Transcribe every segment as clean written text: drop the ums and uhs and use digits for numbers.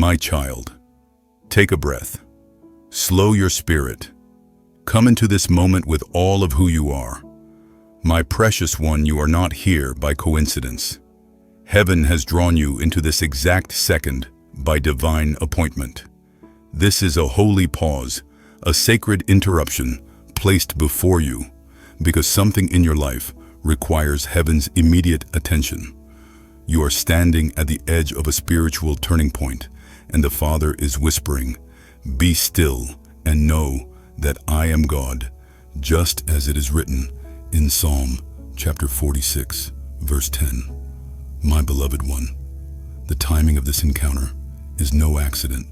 My child, take a breath. Slow your spirit. Come into this moment with all of who you are. My precious one, you are not here by coincidence. Heaven has drawn you into this exact second by divine appointment. This is a holy pause, a sacred interruption placed before you because something in your life requires heaven's immediate attention. You are standing at the edge of a spiritual turning point, and the Father is whispering, "Be still and know that I am God," just as it is written in Psalm chapter 46, verse 10. My beloved one, the timing of this encounter is no accident.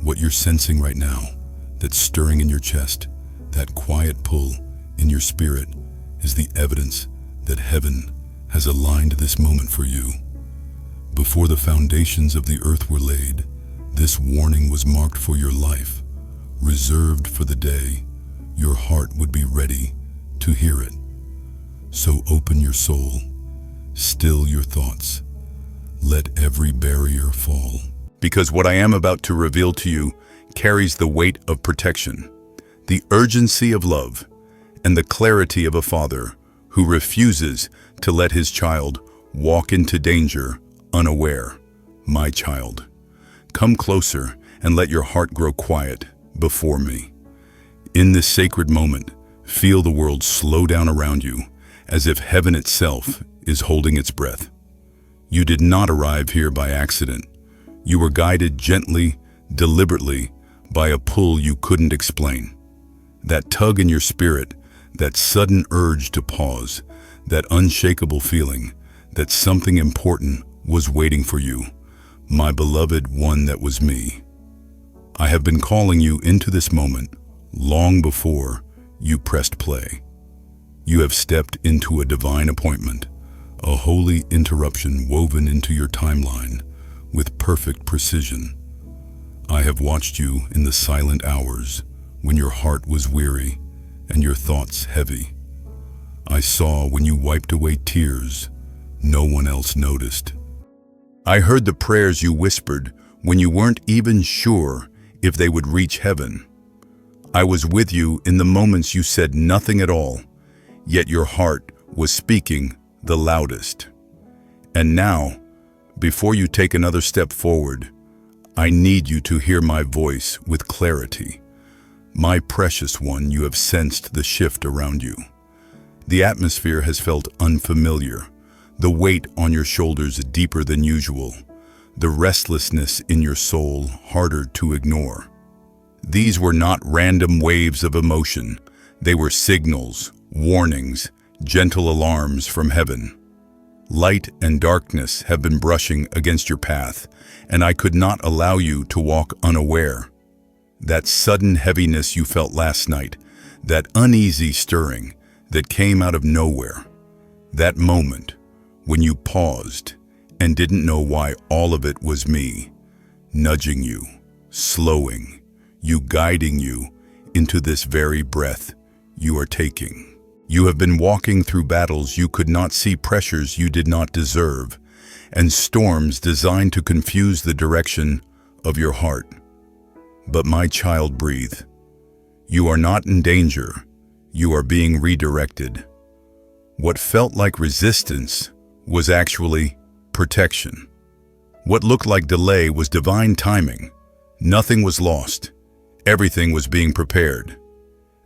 What you're sensing right now, that stirring in your chest, that quiet pull in your spirit, is the evidence that heaven has aligned this moment for you. Before the foundations of the earth were laid, this warning was marked for your life, reserved for the day your heart would be ready to hear it. So open your soul, still your thoughts, let every barrier fall. Because what I am about to reveal to you carries the weight of protection, the urgency of love, and the clarity of a father who refuses to let his child walk into danger unaware. My child, come closer and let your heart grow quiet before me. In this sacred moment, feel the world slow down around you, as if heaven itself is holding its breath. You did not arrive here by accident. You were guided gently, deliberately, by a pull you couldn't explain. That tug in your spirit, that sudden urge to pause, that unshakable feeling that something important was waiting for you. My beloved one, that was me. I have been calling you into this moment long before you pressed play. You have stepped into a divine appointment, a holy interruption woven into your timeline with perfect precision. I have watched you in the silent hours when your heart was weary and your thoughts heavy. I saw when you wiped away tears no one else noticed. I heard the prayers you whispered when you weren't even sure if they would reach heaven. I was with you in the moments you said nothing at all, yet your heart was speaking the loudest. And now, before you take another step forward, I need you to hear my voice with clarity. My precious one, you have sensed the shift around you. The atmosphere has felt unfamiliar, the weight on your shoulders deeper than usual, the restlessness in your soul harder to ignore. These were not random waves of emotion. They were signals, warnings, gentle alarms from heaven. Light and darkness have been brushing against your path, and I could not allow you to walk unaware. That sudden heaviness you felt last night, that uneasy stirring that came out of nowhere, that moment when you paused and didn't know why, all of it was me, nudging you, slowing you, guiding you into this very breath you are taking. You have been walking through battles you could not see, pressures you did not deserve, and storms designed to confuse the direction of your heart. But my child, breathe. You are not in danger. You are being redirected. What felt like resistance was actually protection. What looked like delay was divine timing. Nothing was lost. Everything was being prepared.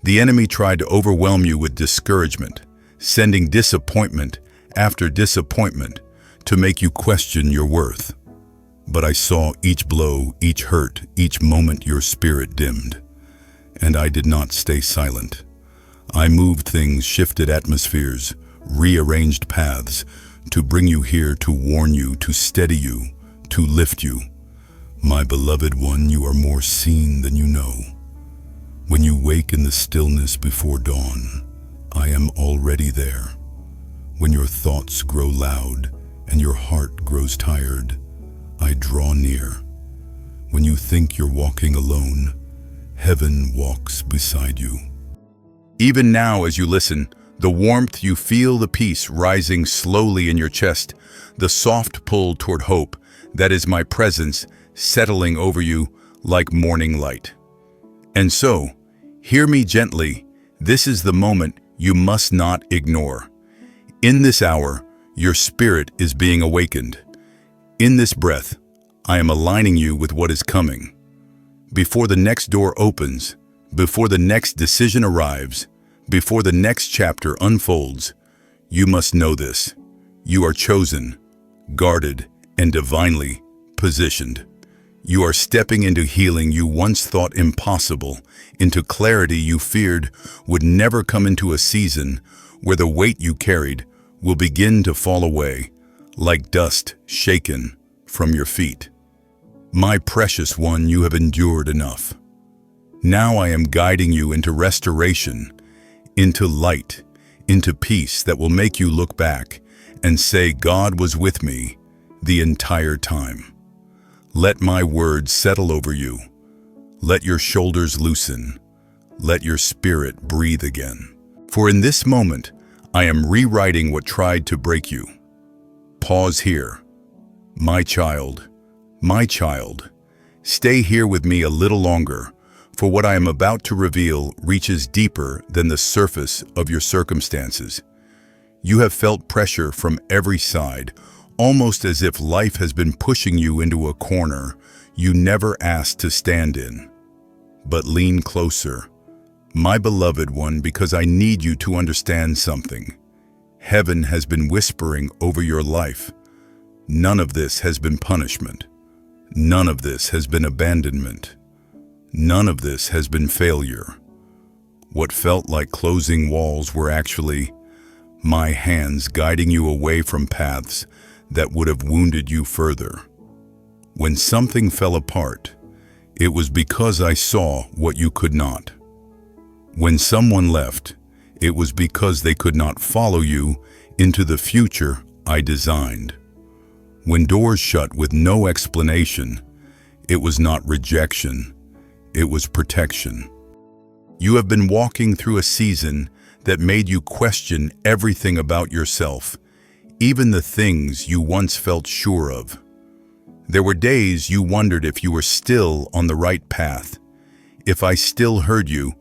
The enemy tried to overwhelm you with discouragement, sending disappointment after disappointment to make you question your worth. But I saw each blow, each hurt, each moment your spirit dimmed. And I did not stay silent. I moved things, shifted atmospheres, rearranged paths to bring you here, to warn you, to steady you, to lift you. My beloved one, you are more seen than you know. When you wake in the stillness before dawn, I am already there. When your thoughts grow loud and your heart grows tired, I draw near. When you think you're walking alone, heaven walks beside you. Even now, as you listen, the warmth you feel, the peace rising slowly in your chest, the soft pull toward hope, that is my presence, settling over you like morning light. And so, hear me gently, this is the moment you must not ignore. In this hour, your spirit is being awakened. In this breath, I am aligning you with what is coming. Before the next door opens, before the next decision arrives, before the next chapter unfolds, you must know this. You are chosen, guarded, and divinely positioned. You are stepping into healing you once thought impossible, into clarity you feared would never come, into a season where the weight you carried will begin to fall away, like dust shaken from your feet. My precious one, you have endured enough. Now I am guiding you into restoration, into light, into peace that will make you look back and say, God was with me the entire time. Let my words settle over you. Let your shoulders loosen. Let your spirit breathe again. For in this moment, I am rewriting what tried to break you. Pause here. My child, stay here with me a little longer, for what I am about to reveal reaches deeper than the surface of your circumstances. You have felt pressure from every side, almost as if life has been pushing you into a corner you never asked to stand in. But lean closer, my beloved one, because I need you to understand something. Heaven has been whispering over your life. None of this has been punishment. None of this has been abandonment. None of this has been failure. What felt like closing walls were actually my hands guiding you away from paths that would have wounded you further. When something fell apart, it was because I saw what you could not. When someone left, it was because they could not follow you into the future I designed. When doors shut with no explanation, it was not rejection, it was protection. You have been walking through a season that made you question everything about yourself, even the things you once felt sure of. There were days you wondered if you were still on the right path, if I still heard you,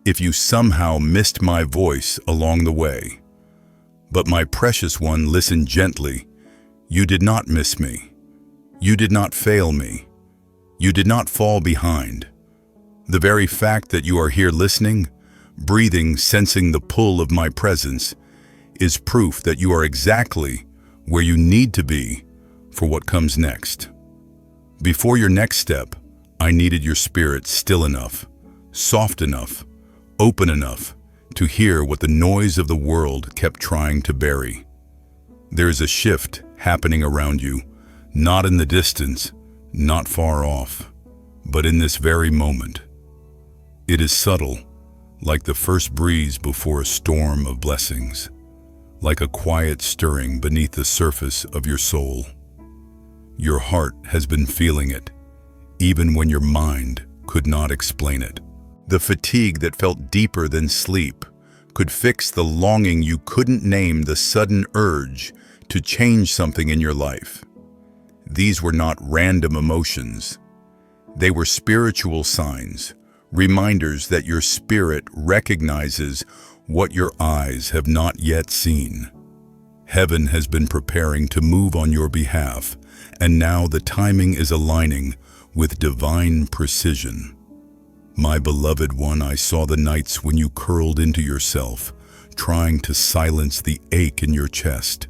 if you somehow missed my voice along the way. But my precious one, listen gently. You did not miss me. You did not fail me. You did not fall behind. The very fact that you are here listening, breathing, sensing the pull of my presence, is proof that you are exactly where you need to be for what comes next. Before your next step, I needed your spirit still enough, soft enough, open enough to hear what the noise of the world kept trying to bury. There is a shift happening around you, not in the distance, not far off, but in this very moment. It is subtle, like the first breeze before a storm of blessings, like a quiet stirring beneath the surface of your soul. Your heart has been feeling it, even when your mind could not explain it. The fatigue that felt deeper than sleep could fix the longing you couldn't name, the sudden urge to change something in your life. These were not random emotions. They were spiritual signs, reminders that your spirit recognizes what your eyes have not yet seen. Heaven has been preparing to move on your behalf, and now the timing is aligning with divine precision. My beloved one, I saw the nights when you curled into yourself, trying to silence the ache in your chest.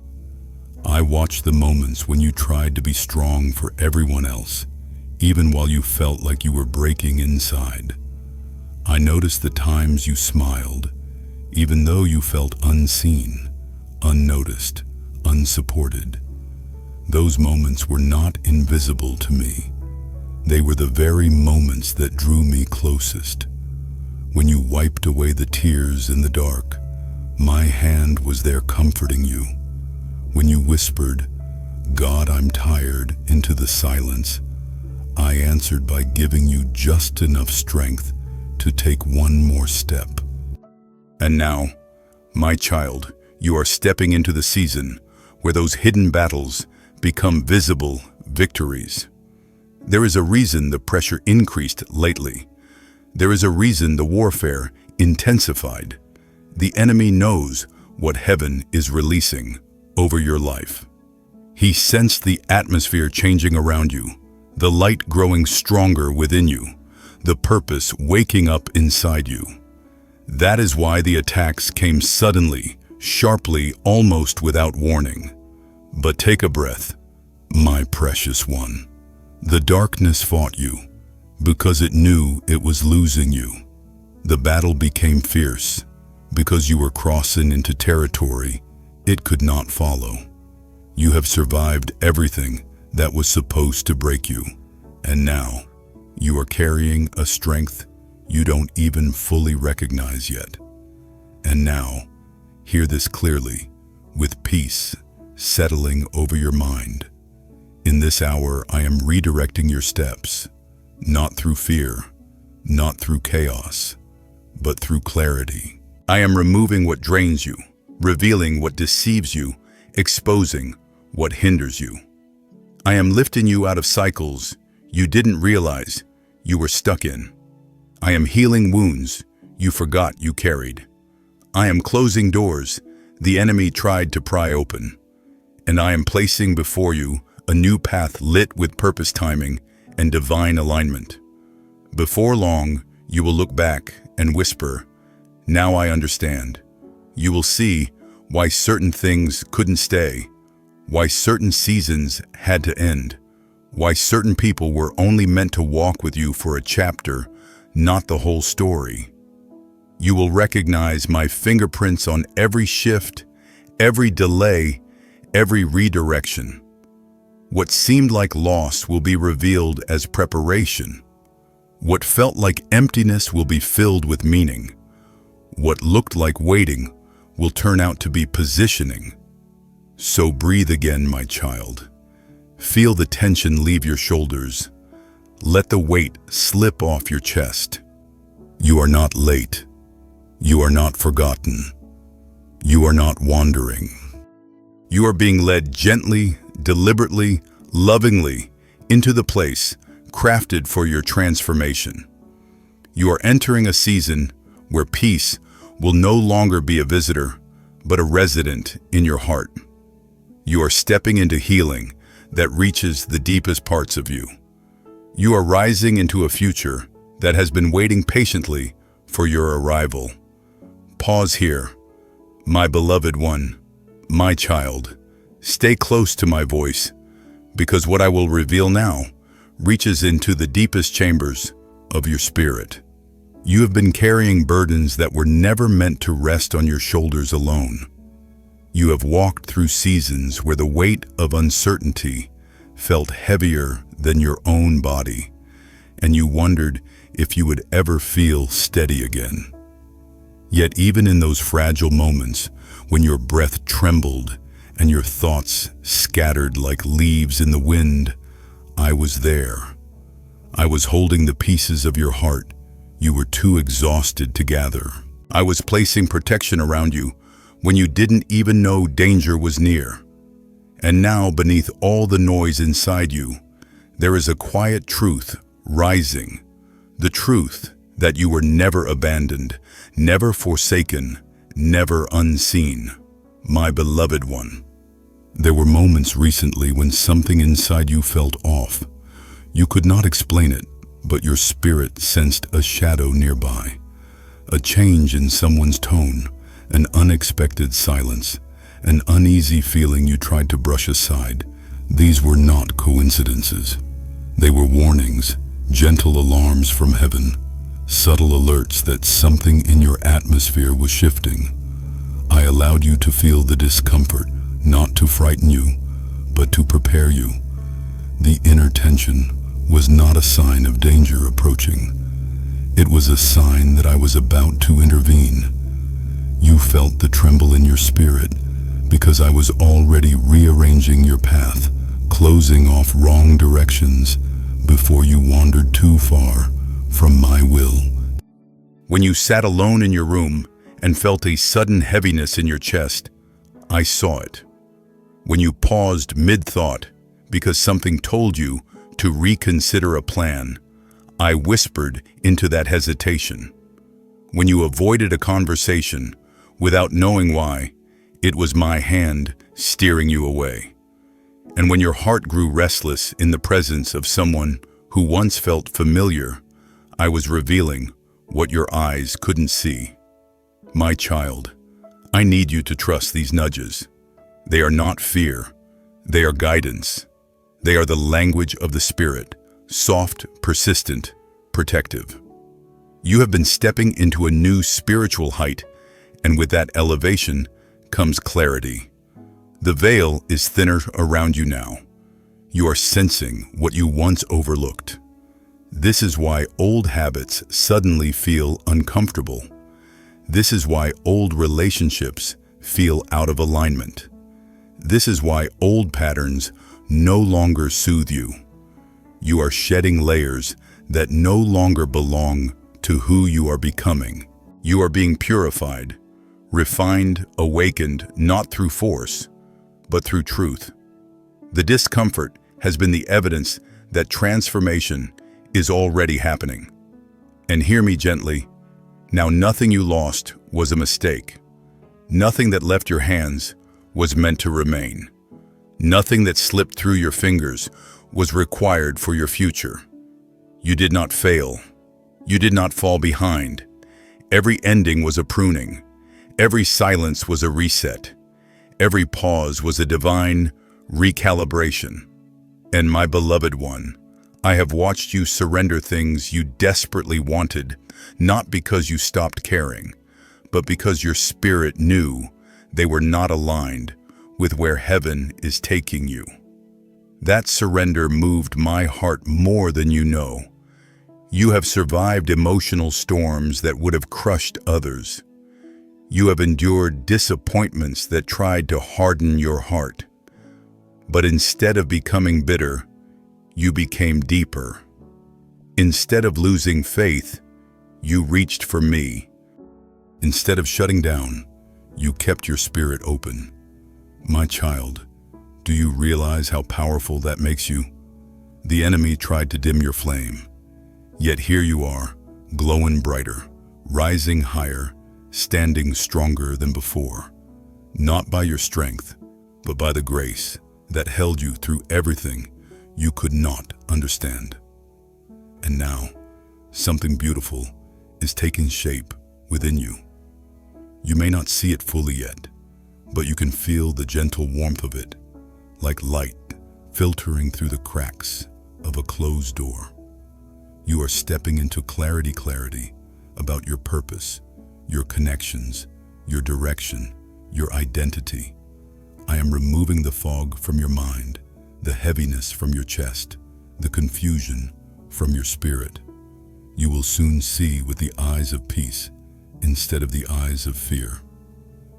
I watched the moments when you tried to be strong for everyone else, even while you felt like you were breaking inside. I noticed the times you smiled, even though you felt unseen, unnoticed, unsupported. Those moments were not invisible to me. They were the very moments that drew me closest. When you wiped away the tears in the dark, my hand was there comforting you. When you whispered, "God, I'm tired," into the silence, I answered by giving you just enough strength to take one more step. And now, my child, you are stepping into the season where those hidden battles become visible victories. There is a reason the pressure increased lately. There is a reason the warfare intensified. The enemy knows what heaven is releasing over your life. He sensed the atmosphere changing around you, the light growing stronger within you, the purpose waking up inside you. That is why the attacks came suddenly, sharply, almost without warning. But take a breath, my precious one. The darkness fought you because it knew it was losing you. The battle became fierce because you were crossing into territory it could not follow. You have survived everything that was supposed to break you, and now you are carrying a strength you don't even fully recognize yet. And now, hear this clearly, with peace settling over your mind. In this hour, I am redirecting your steps, not through fear, not through chaos, but through clarity. I am removing what drains you, revealing what deceives you, exposing what hinders you. I am lifting you out of cycles you didn't realize you were stuck in. I am healing wounds you forgot you carried. I am closing doors the enemy tried to pry open. And I am placing before you a new path lit with purpose, timing, and divine alignment. Before long, you will look back and whisper, "Now I understand." You will see why certain things couldn't stay, why certain seasons had to end, why certain people were only meant to walk with you for a chapter, not the whole story. You will recognize my fingerprints on every shift, every delay, every redirection. What seemed like loss will be revealed as preparation. What felt like emptiness will be filled with meaning. What looked like waiting will turn out to be positioning. So breathe again, my child. Feel the tension leave your shoulders. Let the weight slip off your chest. You are not late. You are not forgotten. You are not wandering. You are being led gently, deliberately, lovingly into the place crafted for your transformation. You are entering a season where peace will no longer be a visitor, but a resident in your heart. You are stepping into healing that reaches the deepest parts of you. You are rising into a future that has been waiting patiently for your arrival. Pause here, my beloved one, my child. Stay close to my voice, because what I will reveal now reaches into the deepest chambers of your spirit. You have been carrying burdens that were never meant to rest on your shoulders alone. You have walked through seasons where the weight of uncertainty felt heavier than your own body, and you wondered if you would ever feel steady again. Yet even in those fragile moments, when your breath trembled and your thoughts scattered like leaves in the wind, I was there. I was holding the pieces of your heart you were too exhausted to gather. I was placing protection around you when you didn't even know danger was near. And now, beneath all the noise inside you, there is a quiet truth rising. The truth that you were never abandoned, never forsaken, never unseen. My beloved one. There were moments recently when something inside you felt off. You could not explain it, but your spirit sensed a shadow nearby, a change in someone's tone, an unexpected silence, an uneasy feeling you tried to brush aside. These were not coincidences. They were warnings, gentle alarms from heaven, subtle alerts that something in your atmosphere was shifting. I allowed you to feel the discomfort, not to frighten you, but to prepare you. The inner tension was not a sign of danger approaching. It was a sign that I was about to intervene. You felt the tremble in your spirit because I was already rearranging your path, closing off wrong directions before you wandered too far from my will. When you sat alone in your room and felt a sudden heaviness in your chest, I saw it. When you paused mid-thought because something told you to reconsider a plan, I whispered into that hesitation. When you avoided a conversation without knowing why, it was my hand steering you away. And when your heart grew restless in the presence of someone who once felt familiar, I was revealing what your eyes couldn't see. My child, I need you to trust these nudges. They are not fear. They are guidance. They are the language of the Spirit, soft, persistent, protective. You have been stepping into a new spiritual height, and with that elevation comes clarity. The veil is thinner around you now. You are sensing what you once overlooked. This is why old habits suddenly feel uncomfortable. This is why old relationships feel out of alignment. This is why old patterns no longer soothe you. You are shedding layers that no longer belong to who you are becoming. You are being purified, refined, awakened, not through force, but through truth. The discomfort has been the evidence that transformation is already happening. And hear me gently, now nothing you lost was a mistake. Nothing that left your hands was meant to remain. Nothing that slipped through your fingers was required for your future. You did not fail. You did not fall behind. Every ending was a pruning. Every silence was a reset. Every pause was a divine recalibration. And my beloved one, I have watched you surrender things you desperately wanted, not because you stopped caring, but because your spirit knew they were not aligned with where heaven is taking you. That surrender moved my heart more than you know. You have survived emotional storms that would have crushed others. You have endured disappointments that tried to harden your heart. But instead of becoming bitter, you became deeper. Instead of losing faith, you reached for me. Instead of shutting down, you kept your spirit open. My child, do you realize how powerful that makes you? The enemy tried to dim your flame, yet here you are, glowing brighter, rising higher, standing stronger than before. Not by your strength, but by the grace that held you through everything you could not understand. And now, something beautiful is taking shape within you. You may not see it fully yet, but you can feel the gentle warmth of it, like light filtering through the cracks of a closed door. You are stepping into clarity about your purpose, your connections, your direction, your identity. I am removing the fog from your mind, the heaviness from your chest, the confusion from your spirit. You will soon see with the eyes of peace instead of the eyes of fear.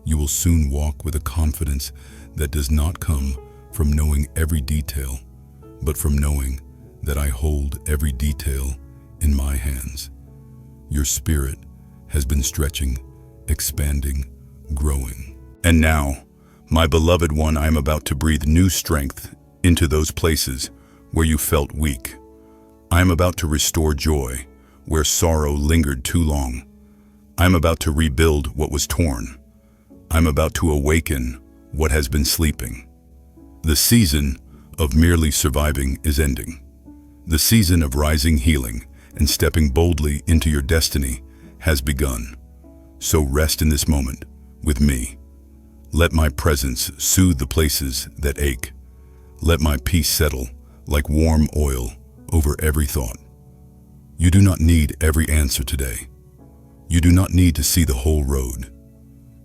You will soon walk with a confidence that does not come from knowing every detail, but from knowing that I hold every detail in my hands. Your spirit has been stretching, expanding, growing. And now, my beloved one, I am about to breathe new strength into those places where you felt weak. I am about to restore joy where sorrow lingered too long. I am about to rebuild what was torn. I am about to awaken what has been sleeping. The season of merely surviving is ending. The season of rising, healing, and stepping boldly into your destiny has begun. So rest in this moment with me. Let my presence soothe the places that ache. Let my peace settle like warm oil over every thought. You do not need every answer today. You do not need to see the whole road.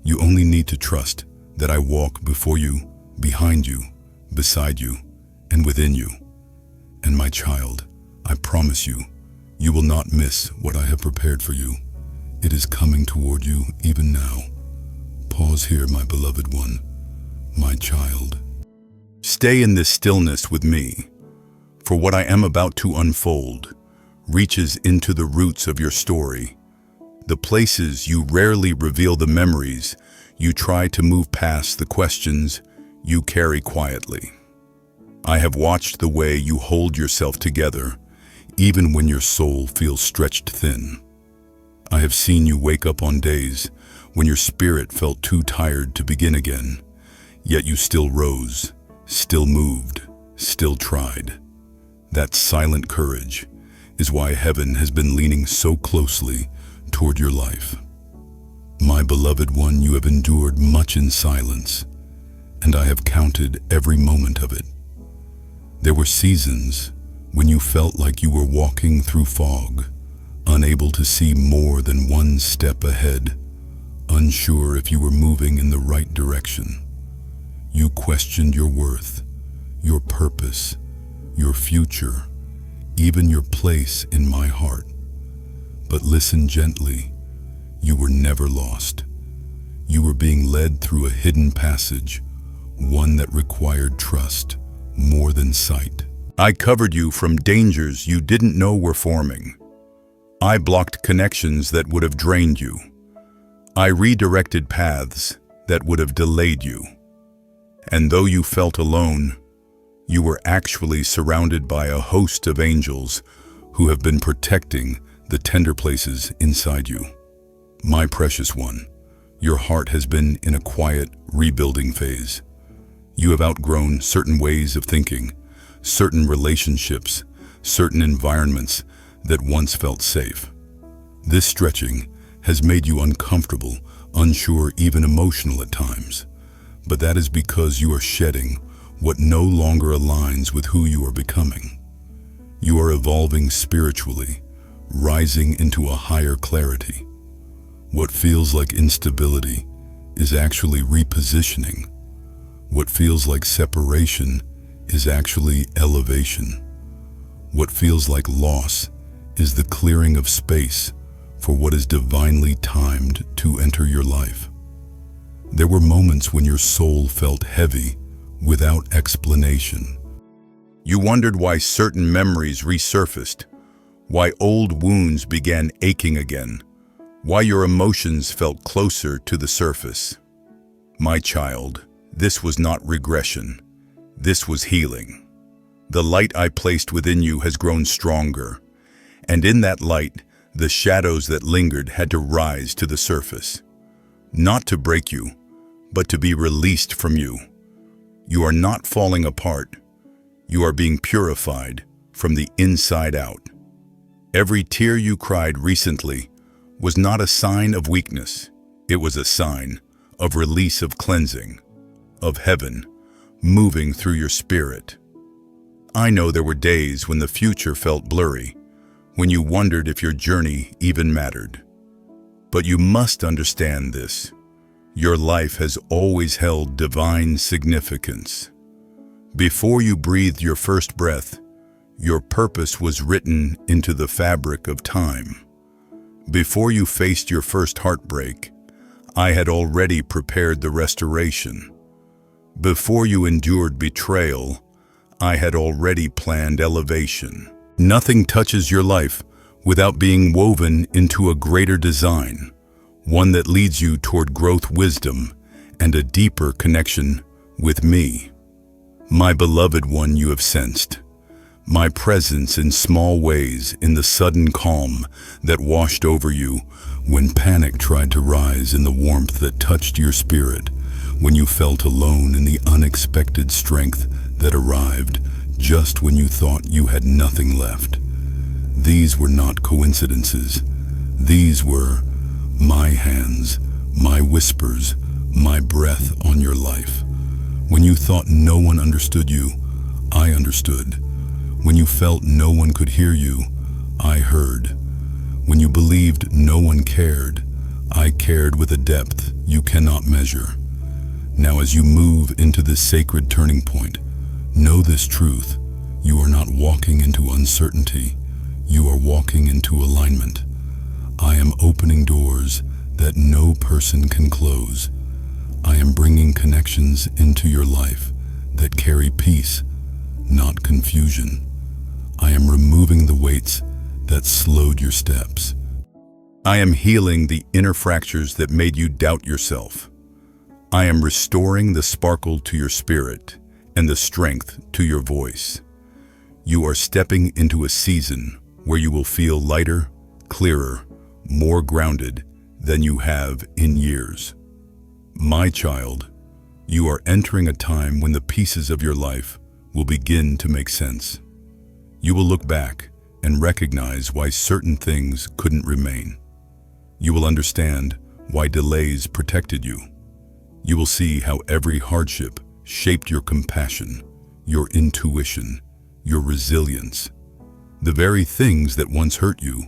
You only need to trust that I walk before you, behind you, beside you, and within you. And my child, I promise you, you will not miss what I have prepared for you. It is coming toward you even now. Pause here, my beloved one, my child. Stay in this stillness with me, for what I am about to unfold reaches into the roots of your story, the places you rarely reveal, the memories you try to move past, the questions you carry quietly. I have watched the way you hold yourself together, even when your soul feels stretched thin. I have seen you wake up on days when your spirit felt too tired to begin again, yet you still rose, still moved, still tried. That silent courage is why heaven has been leaning so closely toward your life. My beloved one, you have endured much in silence, and I have counted every moment of it. There were seasons when you felt like you were walking through fog, unable to see more than one step ahead, unsure if you were moving in the right direction. You questioned your worth, your purpose, your future, even your place in my heart. But listen gently, you were never lost. You were being led through a hidden passage, one that required trust more than sight. I covered you from dangers you didn't know were forming. I blocked connections that would have drained you. I redirected paths that would have delayed you. And though you felt alone, you were actually surrounded by a host of angels who have been protecting the tender places inside you. My precious one, your heart has been in a quiet, rebuilding phase. You have outgrown certain ways of thinking, certain relationships, certain environments that once felt safe. This stretching has made you uncomfortable, unsure, even emotional at times. But that is because you are shedding what no longer aligns with who you are becoming. You are evolving spiritually, rising into a higher clarity. What feels like instability is actually repositioning. What feels like separation is actually elevation. What feels like loss is the clearing of space for what is divinely timed to enter your life. There were moments when your soul felt heavy without explanation. You wondered why certain memories resurfaced, why old wounds began aching again, why your emotions felt closer to the surface. My child, this was not regression. This was healing. The light I placed within you has grown stronger, and in that light, the shadows that lingered had to rise to the surface. Not to break you, but to be released from you. You are not falling apart. You are being purified from the inside out. Every tear you cried recently was not a sign of weakness. It was a sign of release, of cleansing, of heaven moving through your spirit. I know there were days when the future felt blurry, when you wondered if your journey even mattered. But you must understand this. Your life has always held divine significance. Before you breathed your first breath, your purpose was written into the fabric of time. Before you faced your first heartbreak, I had already prepared the restoration. Before you endured betrayal, I had already planned elevation. Nothing touches your life without being woven into a greater design, one that leads you toward growth, wisdom, and a deeper connection with me. My beloved one, you have sensed my presence in small ways, in the sudden calm that washed over you when panic tried to rise, in the warmth that touched your spirit when you felt alone, in the unexpected strength that arrived just when you thought you had nothing left. These were not coincidences. These were my hands, my whispers, my breath on your life. When you thought no one understood you, I understood. When you felt no one could hear you, I heard. When you believed no one cared, I cared with a depth you cannot measure. Now, as you move into this sacred turning point, know this truth. You are not walking into uncertainty. You are walking into alignment. I am opening doors that no person can close. I am bringing connections into your life that carry peace, not confusion. I am removing the weights that slowed your steps. I am healing the inner fractures that made you doubt yourself. I am restoring the sparkle to your spirit and the strength to your voice. You are stepping into a season where you will feel lighter, clearer, more grounded than you have in years. My child, you are entering a time when the pieces of your life will begin to make sense. You will look back and recognize why certain things couldn't remain. You will understand why delays protected you. You will see how every hardship shaped your compassion, your intuition, your resilience. The very things that once hurt you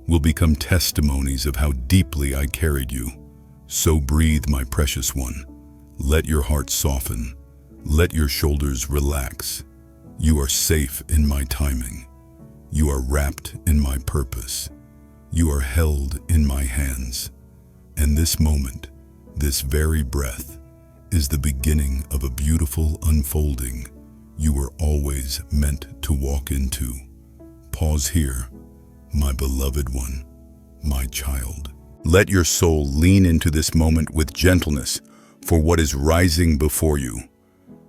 will become testimonies of how deeply I carried you. So breathe, my precious one. Let your heart soften. Let your shoulders relax. You are safe in my timing. You are wrapped in my purpose. You are held in my hands. And this moment, this very breath, is the beginning of a beautiful unfolding you were always meant to walk into. Pause here, my beloved one, my child. Let your soul lean into this moment with gentleness for what is rising before you.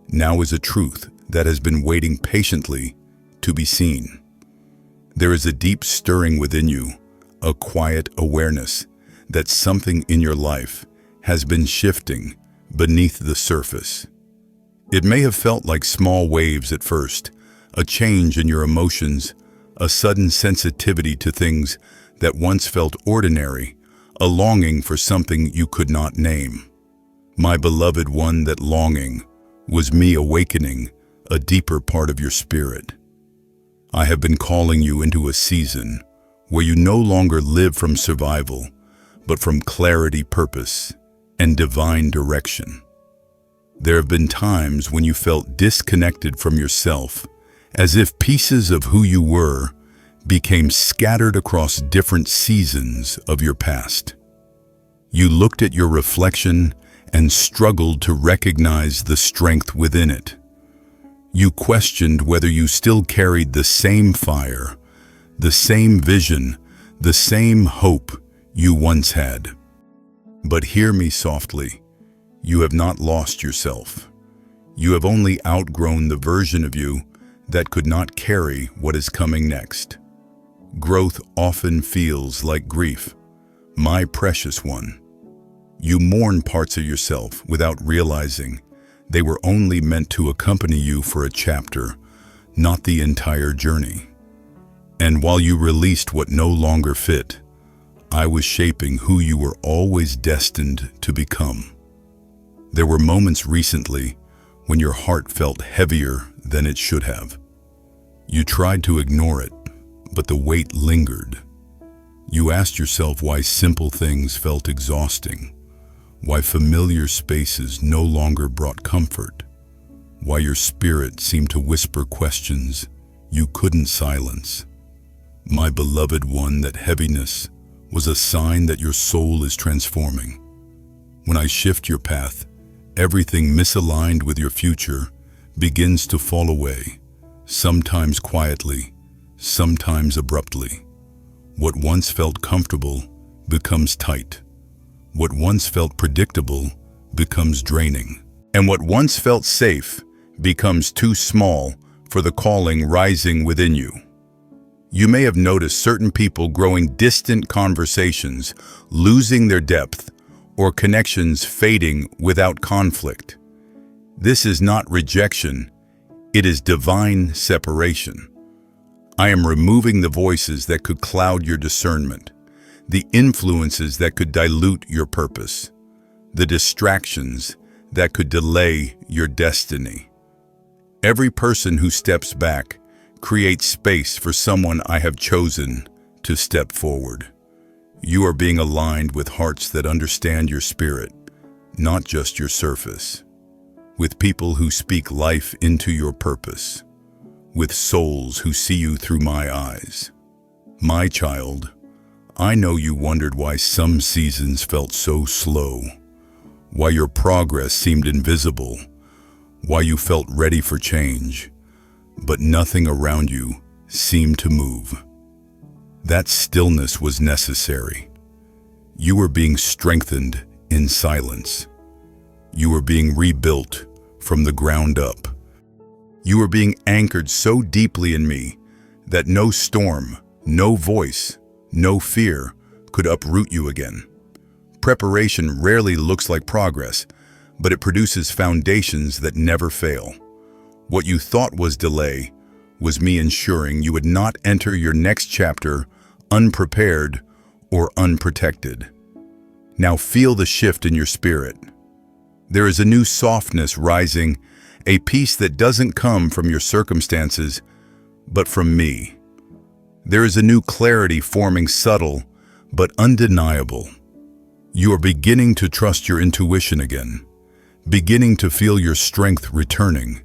Now is a truth that has been waiting patiently to be seen. There is a deep stirring within you, a quiet awareness that something in your life has been shifting beneath the surface. It may have felt like small waves at first, a change in your emotions, a sudden sensitivity to things that once felt ordinary, a longing for something you could not name. My beloved one, that longing was me awakening a deeper part of your spirit. I have been calling you into a season where you no longer live from survival, but from clarity, purpose, and divine direction. There have been times when you felt disconnected from yourself, as if pieces of who you were became scattered across different seasons of your past. You looked at your reflection and struggled to recognize the strength within it. You questioned whether you still carried the same fire, the same vision, the same hope you once had. But hear me softly. You have not lost yourself. You have only outgrown the version of you that could not carry what is coming next. Growth often feels like grief. My precious one, you mourn parts of yourself without realizing they were only meant to accompany you for a chapter, not the entire journey. And while you released what no longer fit, I was shaping who you were always destined to become. There were moments recently when your heart felt heavier than it should have. You tried to ignore it, but the weight lingered. You asked yourself why simple things felt exhausting, why familiar spaces no longer brought comfort, why your spirit seemed to whisper questions you couldn't silence. My beloved one, that heaviness was a sign that your soul is transforming. When I shift your path, everything misaligned with your future begins to fall away, sometimes quietly, sometimes abruptly. What once felt comfortable becomes tight. What once felt predictable becomes draining. And what once felt safe becomes too small for the calling rising within you. You may have noticed certain people growing distant, conversations losing their depth, or connections fading without conflict. This is not rejection, it is divine separation. I am removing the voices that could cloud your discernment, the influences that could dilute your purpose, the distractions that could delay your destiny. Every person who steps back creates space for someone I have chosen to step forward. You are being aligned with hearts that understand your spirit, not just your surface. With people who speak life into your purpose. With souls who see you through my eyes. My child, I know you wondered why some seasons felt so slow, why your progress seemed invisible, why you felt ready for change, but nothing around you seemed to move. That stillness was necessary. You were being strengthened in silence. You were being rebuilt from the ground up. You were being anchored so deeply in me that no storm, no voice, no fear could uproot you again. Preparation rarely looks like progress, but it produces foundations that never fail. What you thought was delay was me ensuring you would not enter your next chapter unprepared or unprotected. Now feel the shift in your spirit. There is a new softness rising, a peace that doesn't come from your circumstances, but from me. There is a new clarity forming, subtle but undeniable. You are beginning to trust your intuition again, beginning to feel your strength returning,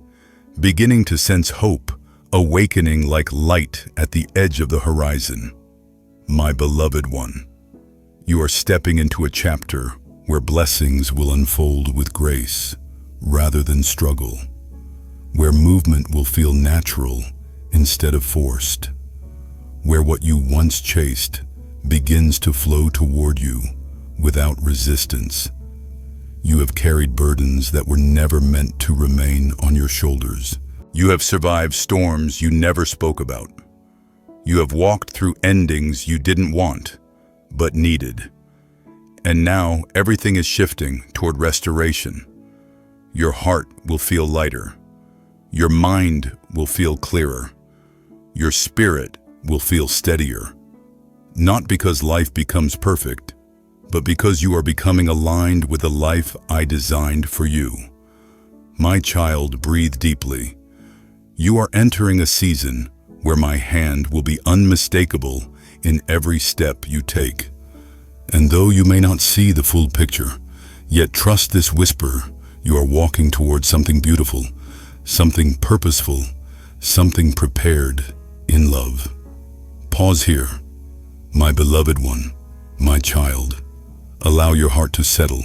beginning to sense hope awakening like light at the edge of the horizon. My beloved one, you are stepping into a chapter where blessings will unfold with grace rather than struggle, where movement will feel natural instead of forced, where what you once chased begins to flow toward you without resistance. You have carried burdens that were never meant to remain on your shoulders. You have survived storms you never spoke about. You have walked through endings you didn't want, but needed. And now everything is shifting toward restoration. Your heart will feel lighter. Your mind will feel clearer. Your spirit will feel steadier. Not because life becomes perfect, but because you are becoming aligned with the life I designed for you. My child, breathe deeply. You are entering a season where my hand will be unmistakable in every step you take. And though you may not see the full picture, yet trust this whisper, you are walking towards something beautiful, something purposeful, something prepared in love. Pause here, my beloved one, my child. Allow your heart to settle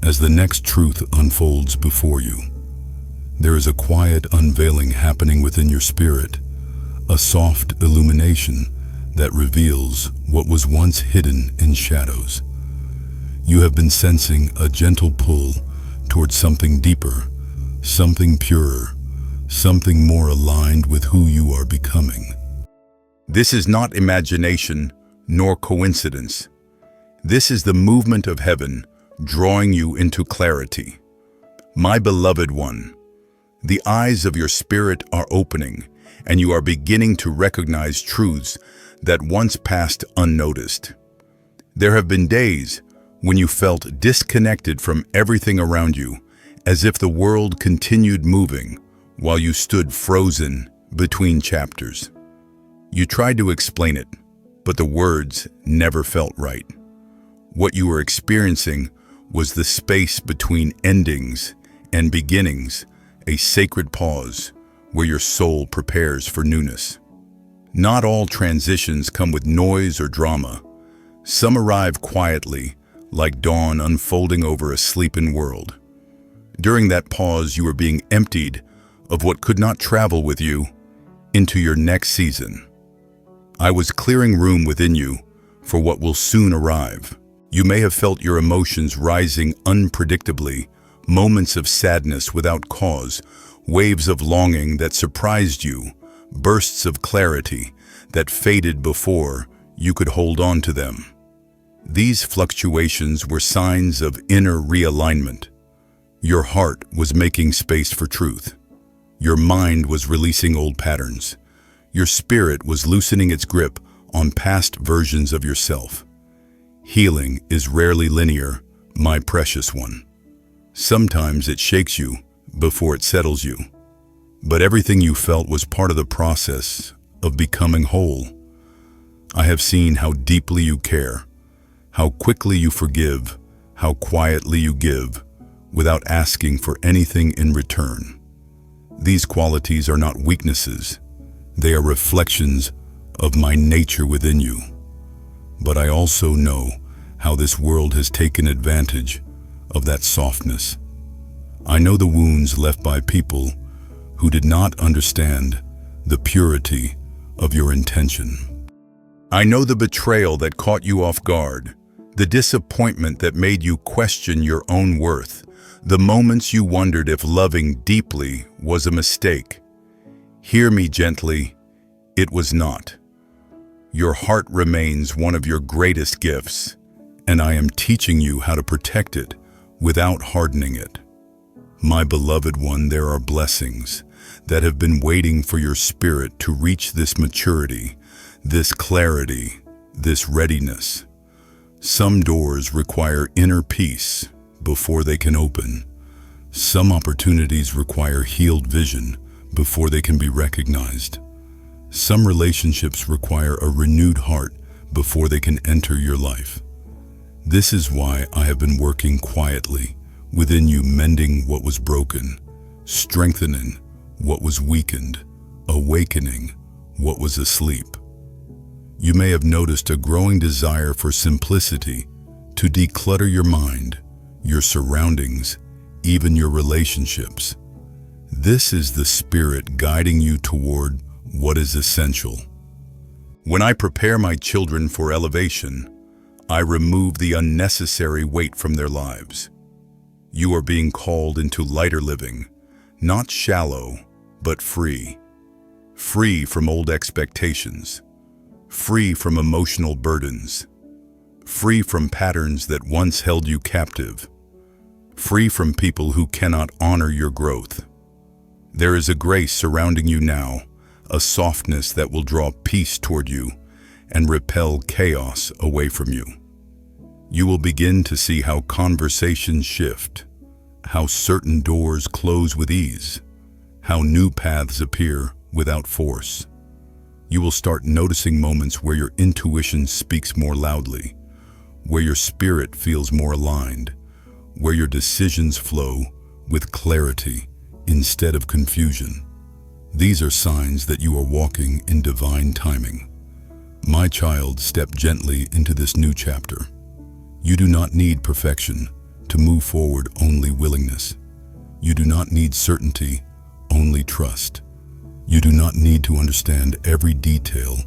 as the next truth unfolds before you. There is a quiet unveiling happening within your spirit, a soft illumination that reveals what was once hidden in shadows. You have been sensing a gentle pull towards something deeper, something purer, something more aligned with who you are becoming. This is not imagination nor coincidence. This is the movement of heaven drawing you into clarity. My beloved one, the eyes of your spirit are opening, and you are beginning to recognize truths that once passed unnoticed. There have been days when you felt disconnected from everything around you, as if the world continued moving while you stood frozen between chapters. You tried to explain it, but the words never felt right. What you were experiencing was the space between endings and beginnings, a sacred pause where your soul prepares for newness. Not all transitions come with noise or drama. Some arrive quietly, like dawn unfolding over a sleeping world. During that pause, you were being emptied of what could not travel with you into your next season. I was clearing room within you for what will soon arrive. You may have felt your emotions rising unpredictably, moments of sadness without cause, waves of longing that surprised you, bursts of clarity that faded before you could hold on to them. These fluctuations were signs of inner realignment. Your heart was making space for truth. Your mind was releasing old patterns. Your spirit was loosening its grip on past versions of yourself. Healing is rarely linear, my precious one. Sometimes it shakes you before it settles you. But everything you felt was part of the process of becoming whole. I have seen how deeply you care, how quickly you forgive, how quietly you give, without asking for anything in return. These qualities are not weaknesses. They are reflections of my nature within you. But I also know how this world has taken advantage of that softness. I know the wounds left by people who did not understand the purity of your intention. I know the betrayal that caught you off guard, the disappointment that made you question your own worth, the moments you wondered if loving deeply was a mistake. Hear me gently, it was not. Your heart remains one of your greatest gifts, and I am teaching you how to protect it without hardening it. My beloved one, there are blessings that have been waiting for your spirit to reach this maturity, this clarity, this readiness. Some doors require inner peace before they can open. Some opportunities require healed vision before they can be recognized. Some relationships require a renewed heart before they can enter your life. This is why I have been working quietly within you, mending what was broken, strengthening what was weakened, awakening what was asleep. You may have noticed a growing desire for simplicity, to declutter your mind, your surroundings, even your relationships. This is the Spirit guiding you toward what is essential. When I prepare my children for elevation, I remove the unnecessary weight from their lives. You are being called into lighter living, not shallow, but free. Free from old expectations, free from emotional burdens, free from patterns that once held you captive, free from people who cannot honor your growth. There is a grace surrounding you now, a softness that will draw peace toward you and repel chaos away from you. You will begin to see how conversations shift, how certain doors close with ease, how new paths appear without force. You will start noticing moments where your intuition speaks more loudly, where your spirit feels more aligned, where your decisions flow with clarity instead of confusion. These are signs that you are walking in divine timing. My child, step gently into this new chapter. You do not need perfection to move forward, only willingness. You do not need certainty, only trust. You do not need to understand every detail,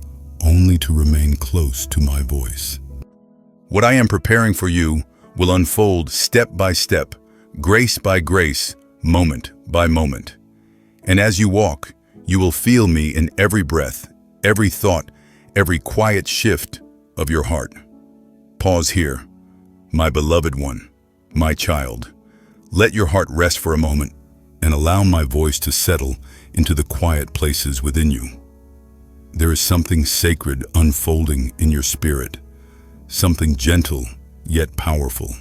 only to remain close to my voice. What I am preparing for you will unfold step by step, grace by grace, moment by moment. And as you walk, you will feel me in every breath, every thought, every quiet shift of your heart. Pause here, my beloved one, my child. Let your heart rest for a moment and allow my voice to settle into the quiet places within you. There is something sacred unfolding in your spirit, something gentle yet powerful,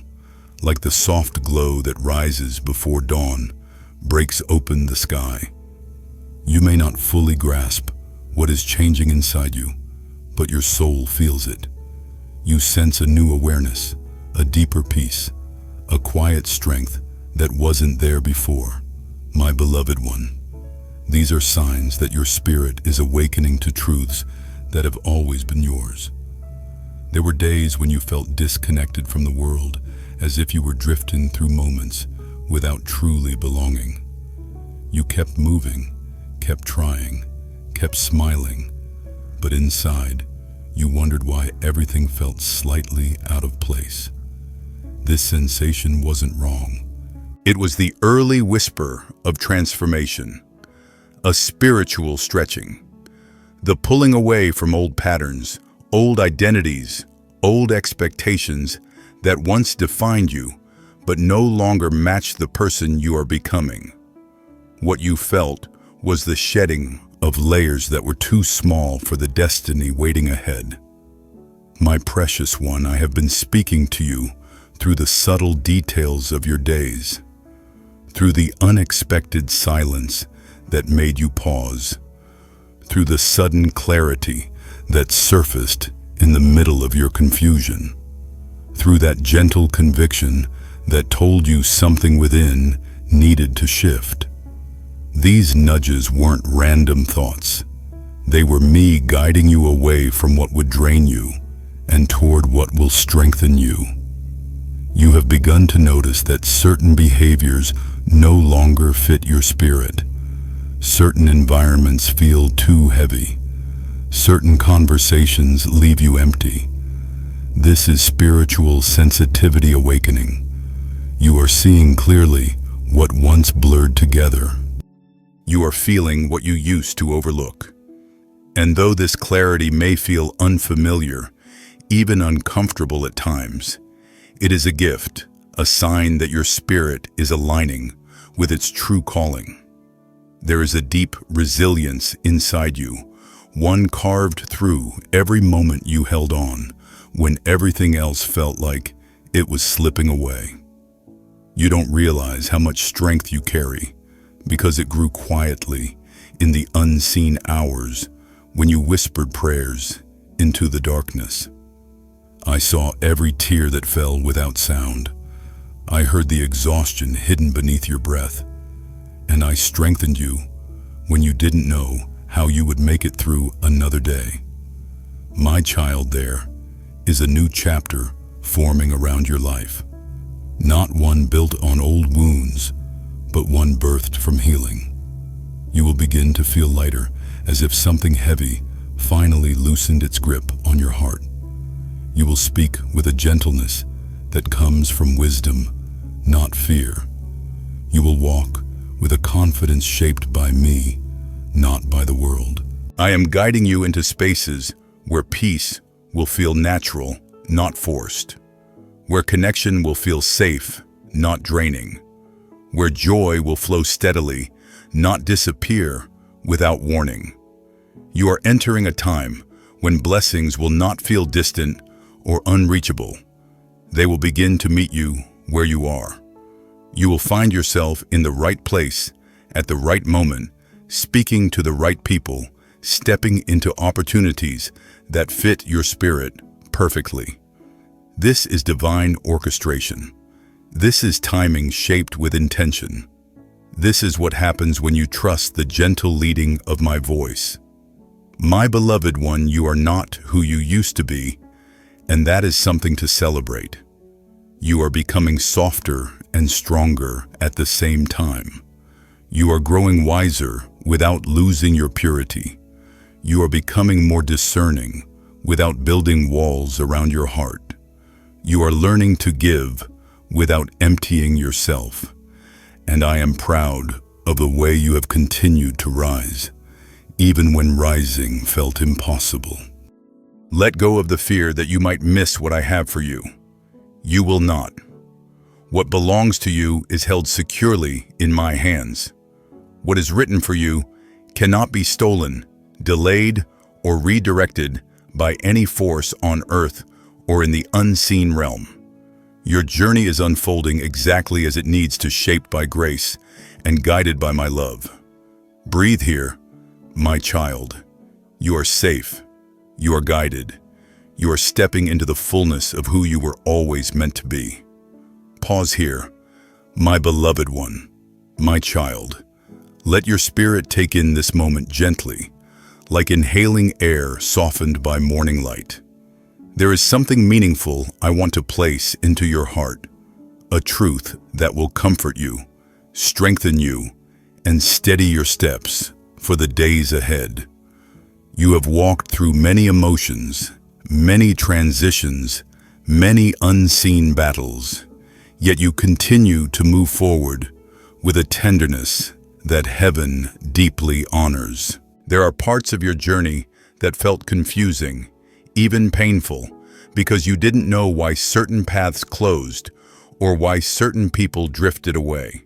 like the soft glow that rises before dawn, breaks open the sky. You may not fully grasp what is changing inside you, but your soul feels it. You sense a new awareness, a deeper peace, a quiet strength that wasn't there before. My beloved one, these are signs that your spirit is awakening to truths that have always been yours. There were days when you felt disconnected from the world, as if you were drifting through moments without truly belonging. You kept moving, kept trying, kept smiling, but inside, you wondered why everything felt slightly out of place. This sensation wasn't wrong. It was the early whisper of transformation, a spiritual stretching, the pulling away from old patterns, old identities, old expectations that once defined you, but no longer matched the person you are becoming. What you felt was the shedding of layers that were too small for the destiny waiting ahead. My precious one, I have been speaking to you through the subtle details of your days, through the unexpected silence that made you pause, through the sudden clarity that surfaced in the middle of your confusion, through that gentle conviction that told you something within needed to shift. These nudges weren't random thoughts. They were me guiding you away from what would drain you and toward what will strengthen you. You have begun to notice that certain behaviors no longer fit your spirit. Certain environments feel too heavy. Certain conversations leave you empty. This is spiritual sensitivity awakening. You are seeing clearly what once blurred together. You are feeling what you used to overlook. And though this clarity may feel unfamiliar, even uncomfortable at times, it is a gift, a sign that your spirit is aligning with its true calling. There is a deep resilience inside you, one carved through every moment you held on when everything else felt like it was slipping away. You don't realize how much strength you carry because it grew quietly in the unseen hours when you whispered prayers into the darkness. I saw every tear that fell without sound. I heard the exhaustion hidden beneath your breath, and I strengthened you when you didn't know how you would make it through another day. My child, there is a new chapter forming around your life, not one built on old wounds, but one birthed from healing. You will begin to feel lighter, as if something heavy finally loosened its grip on your heart. You will speak with a gentleness that comes from wisdom, not fear. You will walk with a confidence shaped by me, not by the world. I am guiding you into spaces where peace will feel natural, not forced. Where connection will feel safe, not draining. Where joy will flow steadily, not disappear without warning. You are entering a time when blessings will not feel distant or unreachable. They will begin to meet you where you are. You will find yourself in the right place at the right moment, speaking to the right people, stepping into opportunities that fit your spirit perfectly. This is divine orchestration. This is timing shaped with intention. This is what happens when you trust the gentle leading of my voice. My beloved one, you are not who you used to be, and that is something to celebrate. You are becoming softer and stronger at the same time. You are growing wiser without losing your purity. You are becoming more discerning without building walls around your heart. You are learning to give without emptying yourself. And I am proud of the way you have continued to rise, even when rising felt impossible. Let go of the fear that you might miss what I have for you. You will not. What belongs to you is held securely in my hands. What is written for you cannot be stolen, delayed, or redirected by any force on earth or in the unseen realm. Your journey is unfolding exactly as it needs to, shaped by grace and guided by my love. Breathe here, my child. You are safe. You are guided. You are stepping into the fullness of who you were always meant to be. Pause here, my beloved one, my child. Let your spirit take in this moment gently, like inhaling air softened by morning light. There is something meaningful I want to place into your heart, a truth that will comfort you, strengthen you, and steady your steps for the days ahead. You have walked through many emotions, many transitions, many unseen battles, yet you continue to move forward with a tenderness that heaven deeply honors. There are parts of your journey that felt confusing, even painful, because you didn't know why certain paths closed or why certain people drifted away.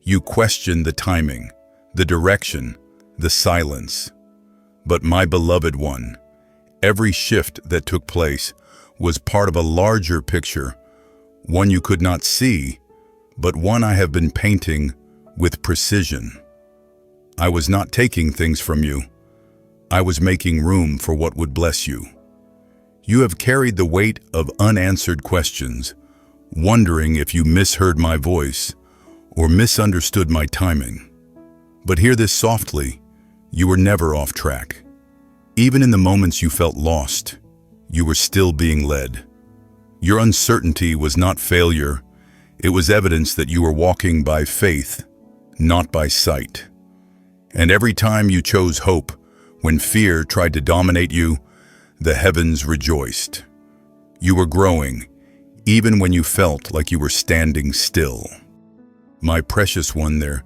You questioned the timing, the direction, the silence. But my beloved one, every shift that took place was part of a larger picture, one you could not see, but one I have been painting with precision. I was not taking things from you. I was making room for what would bless you. You have carried the weight of unanswered questions, wondering if you misheard my voice or misunderstood my timing. But hear this softly, you were never off track. Even in the moments you felt lost, you were still being led. Your uncertainty was not failure, it was evidence that you were walking by faith, not by sight. And every time you chose hope, when fear tried to dominate you, the heavens rejoiced. You were growing, even when you felt like you were standing still. My precious one, there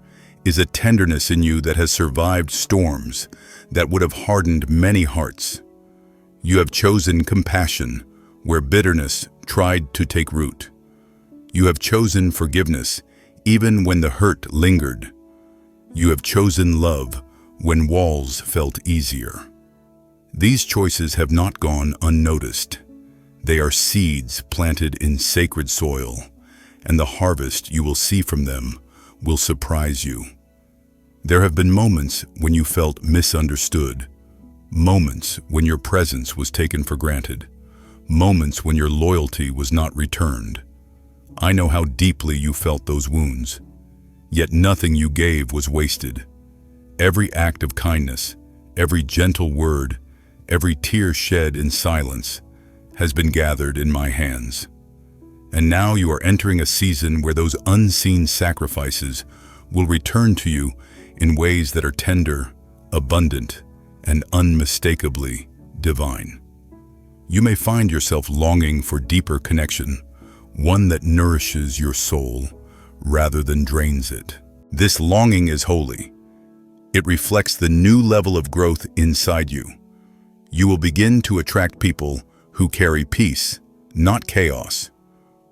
is a tenderness in you that has survived storms that would have hardened many hearts. You have chosen compassion where bitterness tried to take root. You have chosen forgiveness even when the hurt lingered. You have chosen love when walls felt easier. These choices have not gone unnoticed. They are seeds planted in sacred soil, and the harvest you will see from them will surprise you. There have been moments when you felt misunderstood, moments when your presence was taken for granted, moments when your loyalty was not returned. I know how deeply you felt those wounds, yet nothing you gave was wasted. Every act of kindness, every gentle word, every tear shed in silence has been gathered in my hands. And now you are entering a season where those unseen sacrifices will return to you in ways that are tender, abundant, and unmistakably divine. You may find yourself longing for deeper connection, one that nourishes your soul rather than drains it. This longing is holy. It reflects the new level of growth inside you. You will begin to attract people who carry peace, not chaos,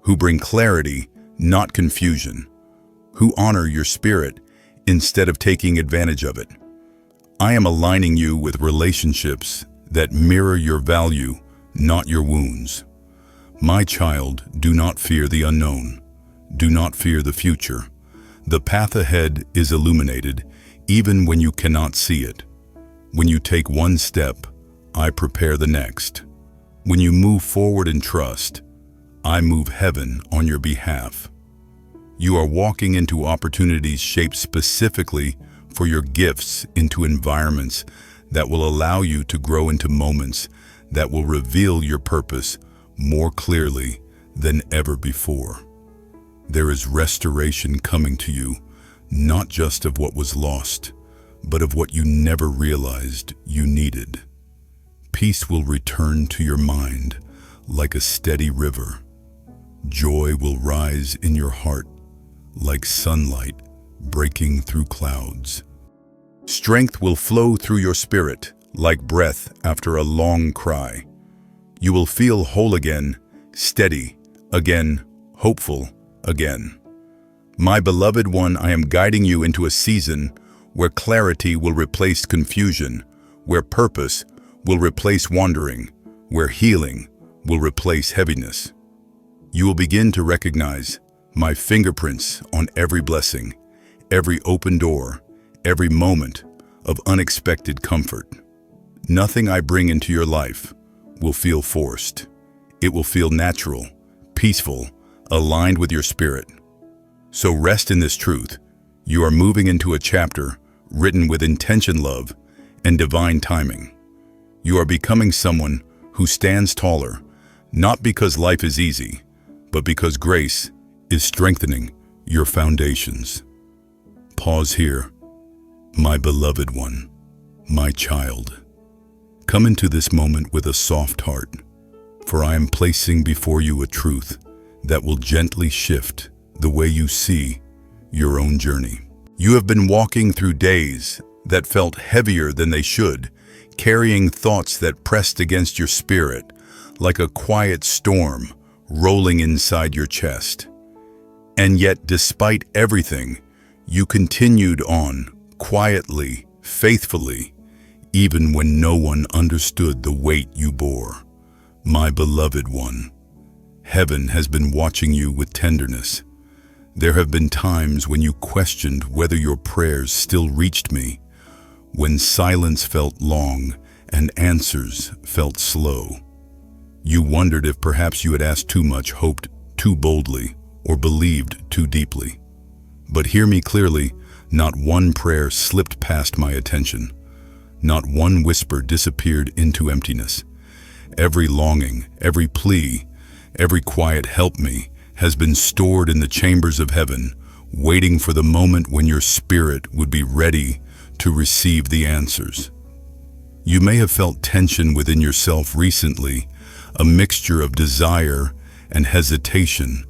who bring clarity, not confusion, who honor your spirit instead of taking advantage of it. I am aligning you with relationships that mirror your value, not your wounds. My child, do not fear the unknown. Do not fear the future. The path ahead is illuminated, even when you cannot see it. When you take one step, I prepare the next. When you move forward in trust, I move heaven on your behalf. You are walking into opportunities shaped specifically for your gifts, into environments that will allow you to grow into moments that will reveal your purpose more clearly than ever before. There is restoration coming to you, not just of what was lost, but of what you never realized you needed. Peace will return to your mind like a steady river. Joy will rise in your heart like sunlight breaking through clouds. Strength will flow through your spirit like breath after a long cry. You will feel whole again, steady again, hopeful again. My beloved one, I am guiding you into a season where clarity will replace confusion, where purpose will replace wandering, where healing will replace heaviness. You will begin to recognize my fingerprints on every blessing, every open door, every moment of unexpected comfort. Nothing I bring into your life will feel forced. It will feel natural, peaceful, aligned with your spirit. So rest in this truth. You are moving into a chapter written with intention, love, and divine timing. You are becoming someone who stands taller, not because life is easy, but because grace is strengthening your foundations. Pause here, my beloved one, my child. Come into this moment with a soft heart, for I am placing before you a truth that will gently shift the way you see your own journey. You have been walking through days that felt heavier than they should, carrying thoughts that pressed against your spirit like a quiet storm rolling inside your chest. And yet, despite everything, you continued on, quietly, faithfully, even when no one understood the weight you bore. My beloved one, heaven has been watching you with tenderness. There have been times when you questioned whether your prayers still reached me, when silence felt long and answers felt slow. You wondered if perhaps you had asked too much, hoped too boldly, or believed too deeply. But hear me clearly, not one prayer slipped past my attention. Not one whisper disappeared into emptiness. Every longing, every plea, every quiet help me has been stored in the chambers of heaven, waiting for the moment when your spirit would be ready to receive the answers. You may have felt tension within yourself recently, a mixture of desire and hesitation,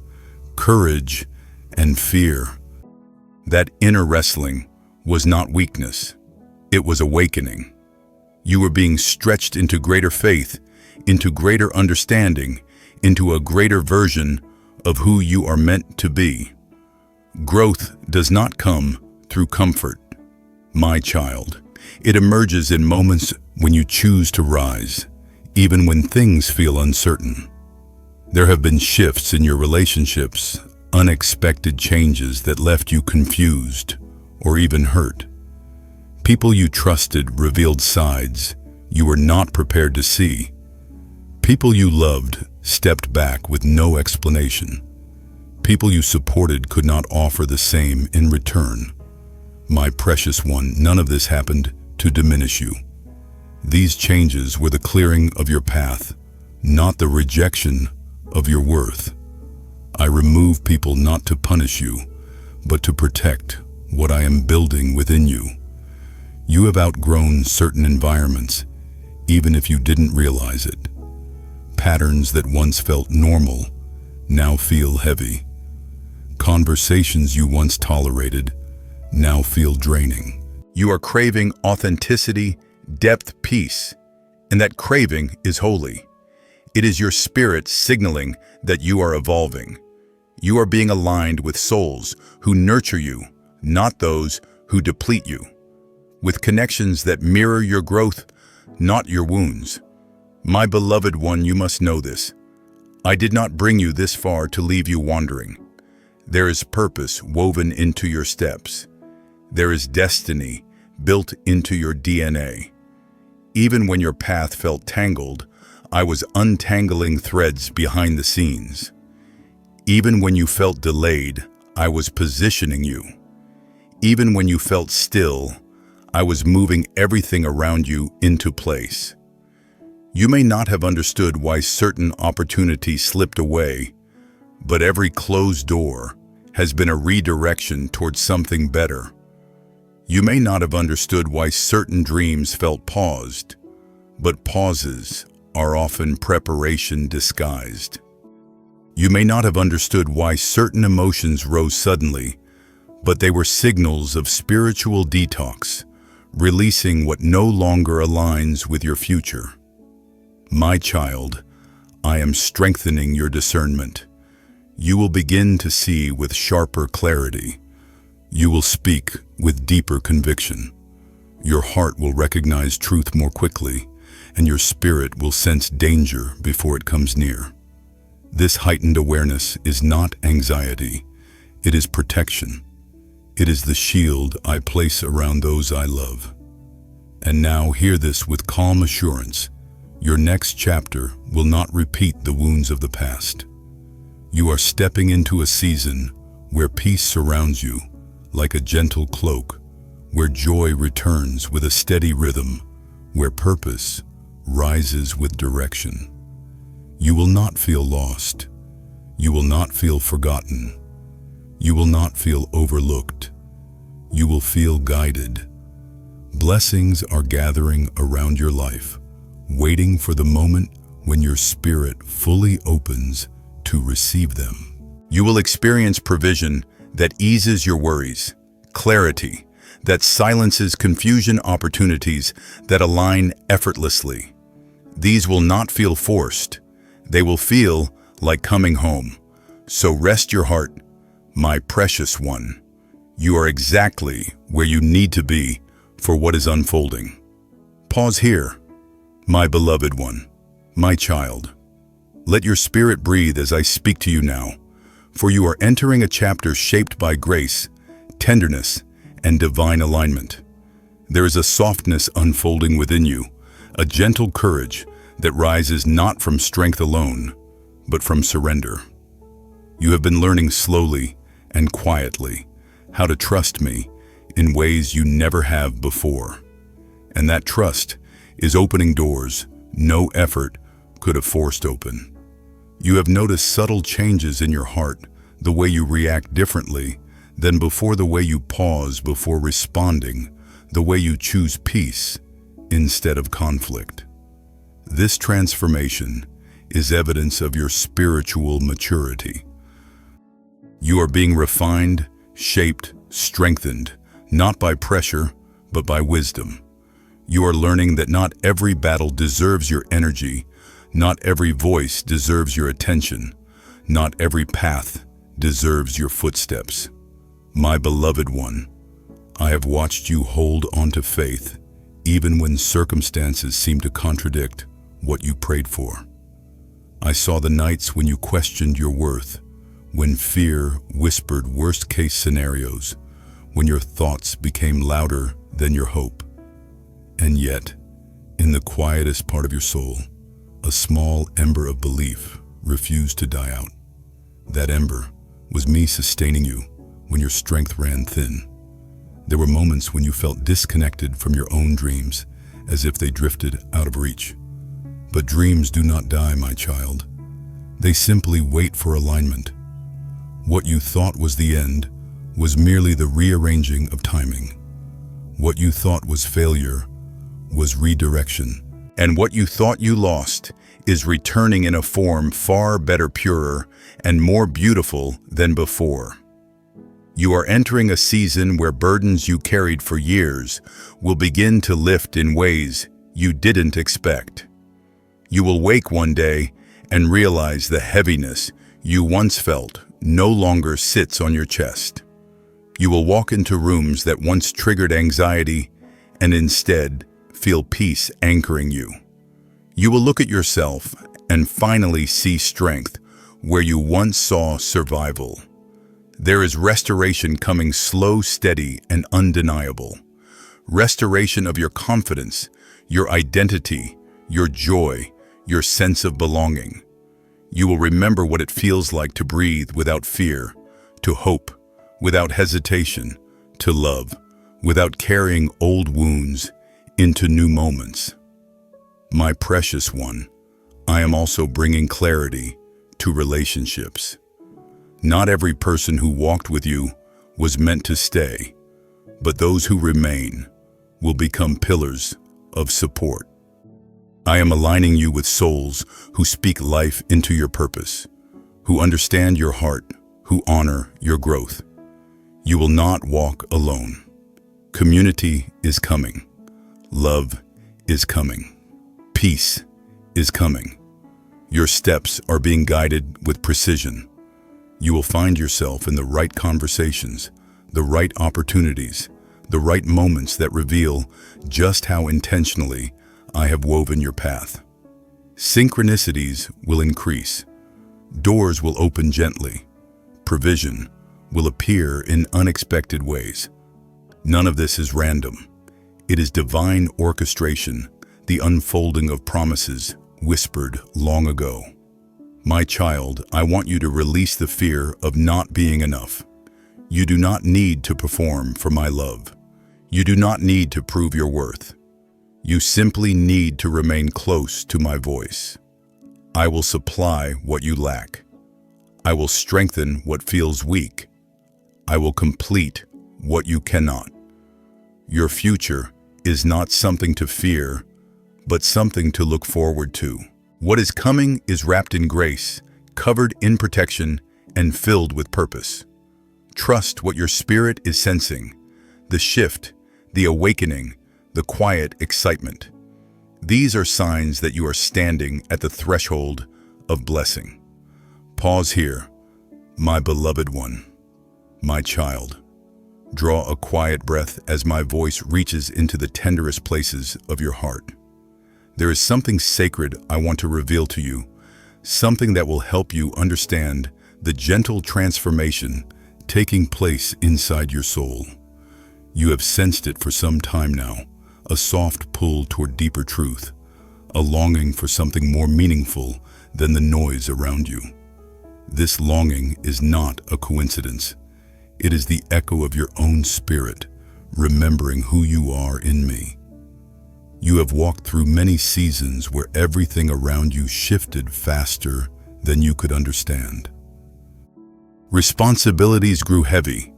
courage and fear. That inner wrestling, was not weakness. It was awakening. You were being stretched into greater faith, into greater understanding, into a greater version of who you are meant to be. Growth does not come through comfort, my child. It emerges in moments when you choose to rise, even when things feel uncertain. There have been shifts in your relationships, unexpected changes that left you confused or even hurt. People you trusted revealed sides you were not prepared to see. People you loved stepped back with no explanation. People you supported could not offer the same in return. My precious one, none of this happened to diminish you. These changes were the clearing of your path, not the rejection of your worth. I remove people not to punish you, but to protect what I am building within you. You have outgrown certain environments, even if you didn't realize it. Patterns that once felt normal now feel heavy. Conversations you once tolerated now feel draining. You are craving authenticity, depth, peace, and that craving is holy. It is your spirit signaling that you are evolving. You are being aligned with souls who nurture you, not those who deplete you. With connections that mirror your growth, not your wounds. My beloved one, you must know this. I did not bring you this far to leave you wandering. There is purpose woven into your steps. There is destiny built into your DNA. Even when your path felt tangled, I was untangling threads behind the scenes. Even when you felt delayed, I was positioning you. Even when you felt still, I was moving everything around you into place. You may not have understood why certain opportunities slipped away, but every closed door has been a redirection towards something better. You may not have understood why certain dreams felt paused, but pauses are often preparation disguised. You may not have understood why certain emotions rose suddenly, but they were signals of spiritual detox, releasing what no longer aligns with your future. My child, I am strengthening your discernment. You will begin to see with sharper clarity. You will speak with deeper conviction. Your heart will recognize truth more quickly, and your spirit will sense danger before it comes near. This heightened awareness is not anxiety, it is protection. It is the shield I place around those I love. And now hear this with calm assurance. Your next chapter will not repeat the wounds of the past. You are stepping into a season where peace surrounds you like a gentle cloak, where joy returns with a steady rhythm, where purpose rises with direction. You will not feel lost. You will not feel forgotten. You will not feel overlooked. You will feel guided. Blessings are gathering around your life, waiting for the moment when your spirit fully opens to receive them. You will experience provision that eases your worries, clarity that silences confusion, opportunities that align effortlessly. These will not feel forced. They will feel like coming home. So rest your heart, my precious one. You are exactly where you need to be for what is unfolding. Pause here, my beloved one, my child. Let your spirit breathe as I speak to you now, for you are entering a chapter shaped by grace, tenderness, and divine alignment. There is a softness unfolding within you, a gentle courage that rises not from strength alone, but from surrender. You have been learning slowly and quietly how to trust me in ways you never have before. And that trust is opening doors no effort could have forced open. You have noticed subtle changes in your heart, the way you react differently than before, the way you pause before responding, the way you choose peace instead of conflict. This transformation is evidence of your spiritual maturity. You are being refined, shaped, strengthened, not by pressure, but by wisdom. You are learning that not every battle deserves your energy, not every voice deserves your attention, not every path deserves your footsteps. My beloved one, I have watched you hold onto faith, even when circumstances seem to contradict what you prayed for. I saw the nights when you questioned your worth, when fear whispered worst-case scenarios, when your thoughts became louder than your hope. And yet, in the quietest part of your soul, a small ember of belief refused to die out. That ember was me sustaining you when your strength ran thin. There were moments when you felt disconnected from your own dreams, as if they drifted out of reach. But dreams do not die, my child. They simply wait for alignment. What you thought was the end was merely the rearranging of timing. What you thought was failure was redirection. And what you thought you lost is returning in a form far better, purer, and more beautiful than before. You are entering a season where burdens you carried for years will begin to lift in ways you didn't expect. You will wake one day and realize the heaviness you once felt no longer sits on your chest. You will walk into rooms that once triggered anxiety and instead feel peace anchoring you. You will look at yourself and finally see strength where you once saw survival. There is restoration coming, slow, steady, and undeniable. Restoration of your confidence, your identity, your joy, your sense of belonging. You will remember what it feels like to breathe without fear, to hope without hesitation, to love without carrying old wounds into new moments. My precious one, I am also bringing clarity to relationships. Not every person who walked with you was meant to stay, but those who remain will become pillars of support. I am aligning you with souls who speak life into your purpose, who understand your heart, who honor your growth. You will not walk alone. Community is coming. Love is coming. Peace is coming. Your steps are being guided with precision. You will find yourself in the right conversations, the right opportunities, the right moments that reveal just how intentionally I have woven your path. Synchronicities will increase. Doors will open gently. Provision will appear in unexpected ways. None of this is random. It is divine orchestration, the unfolding of promises whispered long ago. My child, I want you to release the fear of not being enough. You do not need to perform for my love. You do not need to prove your worth. You simply need to remain close to my voice. I will supply what you lack. I will strengthen what feels weak. I will complete what you cannot. Your future is not something to fear, but something to look forward to. What is coming is wrapped in grace, covered in protection, and filled with purpose. Trust what your spirit is sensing, the shift, the awakening, the quiet excitement. These are signs that you are standing at the threshold of blessing. Pause here, my beloved one, my child. Draw a quiet breath as my voice reaches into the tenderest places of your heart. There is something sacred I want to reveal to you, something that will help you understand the gentle transformation taking place inside your soul. You have sensed it for some time now, a soft pull toward deeper truth, a longing for something more meaningful than the noise around you. This longing is not a coincidence. It is the echo of your own spirit, remembering who you are in me. You have walked through many seasons where everything around you shifted faster than you could understand. Responsibilities grew heavy.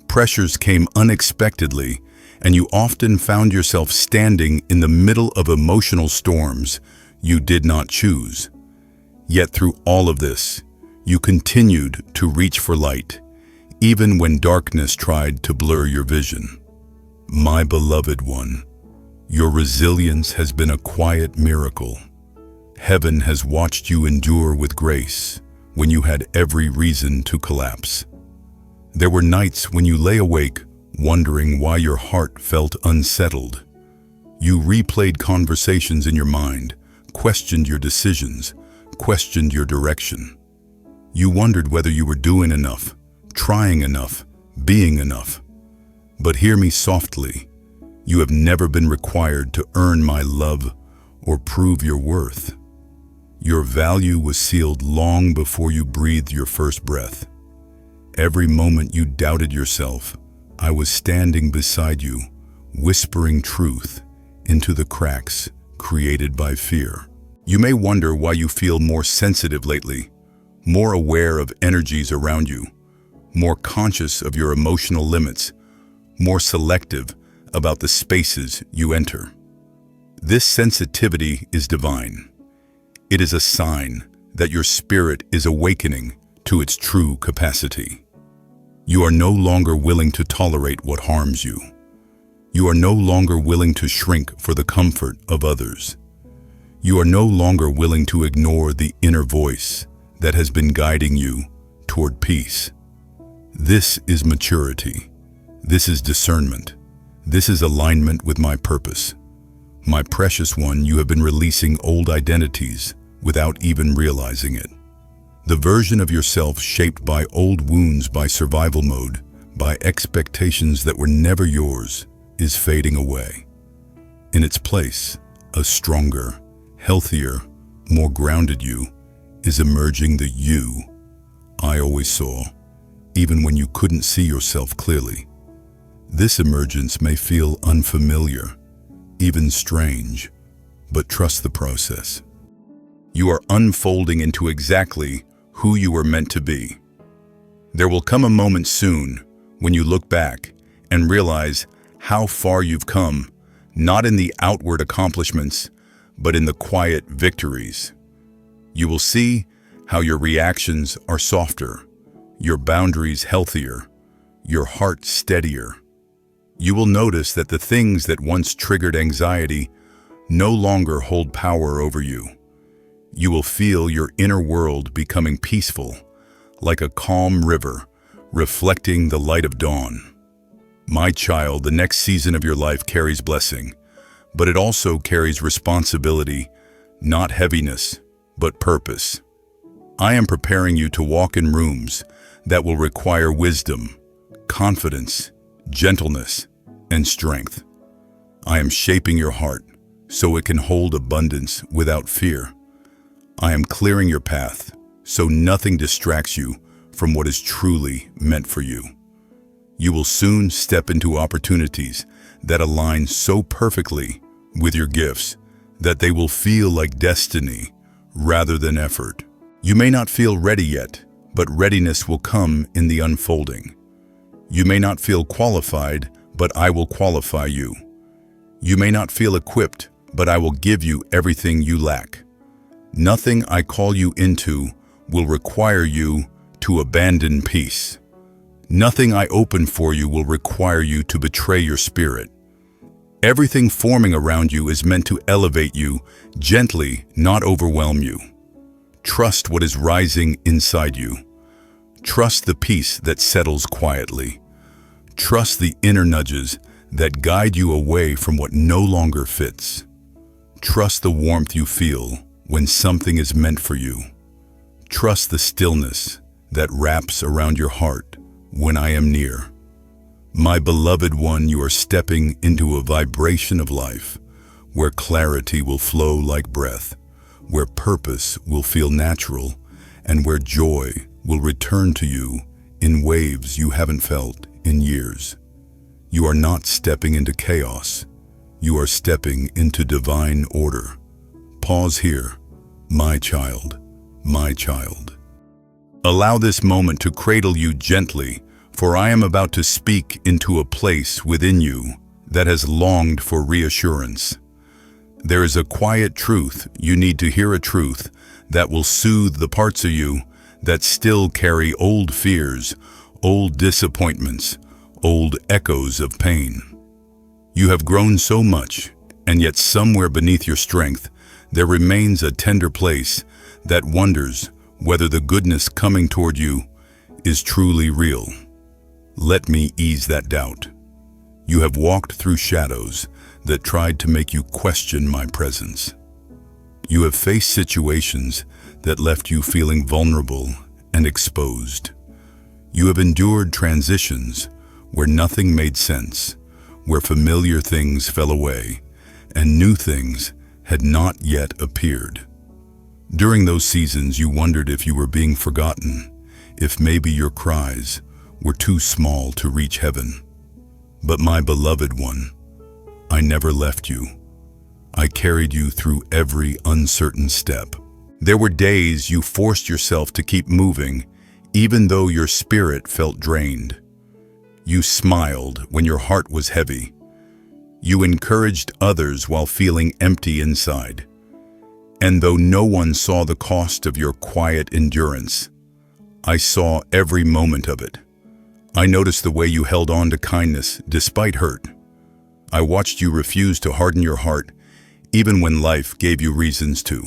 Pressures came unexpectedly, and you often found yourself standing in the middle of emotional storms you did not choose. Yet through all of this, you continued to reach for light, even when darkness tried to blur your vision. My beloved one, your resilience has been a quiet miracle. Heaven has watched you endure with grace when you had every reason to collapse. There were nights when you lay awake, wondering why your heart felt unsettled. You replayed conversations in your mind, questioned your decisions, questioned your direction. You wondered whether you were doing enough, trying enough, being enough. But hear me softly. You have never been required to earn my love or prove your worth. Your value was sealed long before you breathed your first breath. Every moment you doubted yourself, I was standing beside you, whispering truth into the cracks created by fear. You may wonder why you feel more sensitive lately, more aware of energies around you, more conscious of your emotional limits, more selective about the spaces you enter. This sensitivity is divine. It is a sign that your spirit is awakening to its true capacity. You are no longer willing to tolerate what harms you. You are no longer willing to shrink for the comfort of others. You are no longer willing to ignore the inner voice that has been guiding you toward peace. This is maturity. This is discernment. This is alignment with my purpose. My precious one, you have been releasing old identities without even realizing it. The version of yourself shaped by old wounds, by survival mode, by expectations that were never yours, is fading away. In its place, a stronger, healthier, more grounded you is emerging, the you I always saw, even when you couldn't see yourself clearly. This emergence may feel unfamiliar, even strange, but trust the process. You are unfolding into exactly who you were meant to be. There will come a moment soon when you look back and realize how far you've come, not in the outward accomplishments, but in the quiet victories. You will see how your reactions are softer, your boundaries healthier, your heart steadier. You will notice that the things that once triggered anxiety no longer hold power over you. You will feel your inner world becoming peaceful, like a calm river, reflecting the light of dawn. My child, the next season of your life carries blessing, but it also carries responsibility, not heaviness, but purpose. I am preparing you to walk in rooms that will require wisdom, confidence, gentleness, and strength. I am shaping your heart so it can hold abundance without fear. I am clearing your path so nothing distracts you from what is truly meant for you. You will soon step into opportunities that align so perfectly with your gifts that they will feel like destiny rather than effort. You may not feel ready yet, but readiness will come in the unfolding. You may not feel qualified, but I will qualify you. You may not feel equipped, but I will give you everything you lack. Nothing I call you into will require you to abandon peace. Nothing I open for you will require you to betray your spirit. Everything forming around you is meant to elevate you gently, not overwhelm you. Trust what is rising inside you. Trust the peace that settles quietly. Trust the inner nudges that guide you away from what no longer fits. Trust the warmth you feel when something is meant for you. Trust the stillness that wraps around your heart when I am near. My beloved one, you are stepping into a vibration of life where clarity will flow like breath, where purpose will feel natural, and where joy will return to you in waves you haven't felt in years. You are not stepping into chaos. You are stepping into divine order. Pause here, my child, my child. Allow this moment to cradle you gently, for I am about to speak into a place within you that has longed for reassurance. There is a quiet truth. You need to hear a truth that will soothe the parts of you that still carry old fears, old disappointments, old echoes of pain. You have grown so much, and yet somewhere beneath your strength, there remains a tender place that wonders whether the goodness coming toward you is truly real. Let me ease that doubt. You have walked through shadows that tried to make you question my presence. You have faced situations that left you feeling vulnerable and exposed. You have endured transitions where nothing made sense, where familiar things fell away and new things had not yet appeared. During those seasons, you wondered if you were being forgotten, if maybe your cries were too small to reach heaven. But my beloved one, I never left you. I carried you through every uncertain step. There were days you forced yourself to keep moving, even though your spirit felt drained. You smiled when your heart was heavy. You encouraged others while feeling empty inside. And though no one saw the cost of your quiet endurance, I saw every moment of it. I noticed the way you held on to kindness despite hurt. I watched you refuse to harden your heart, even when life gave you reasons to.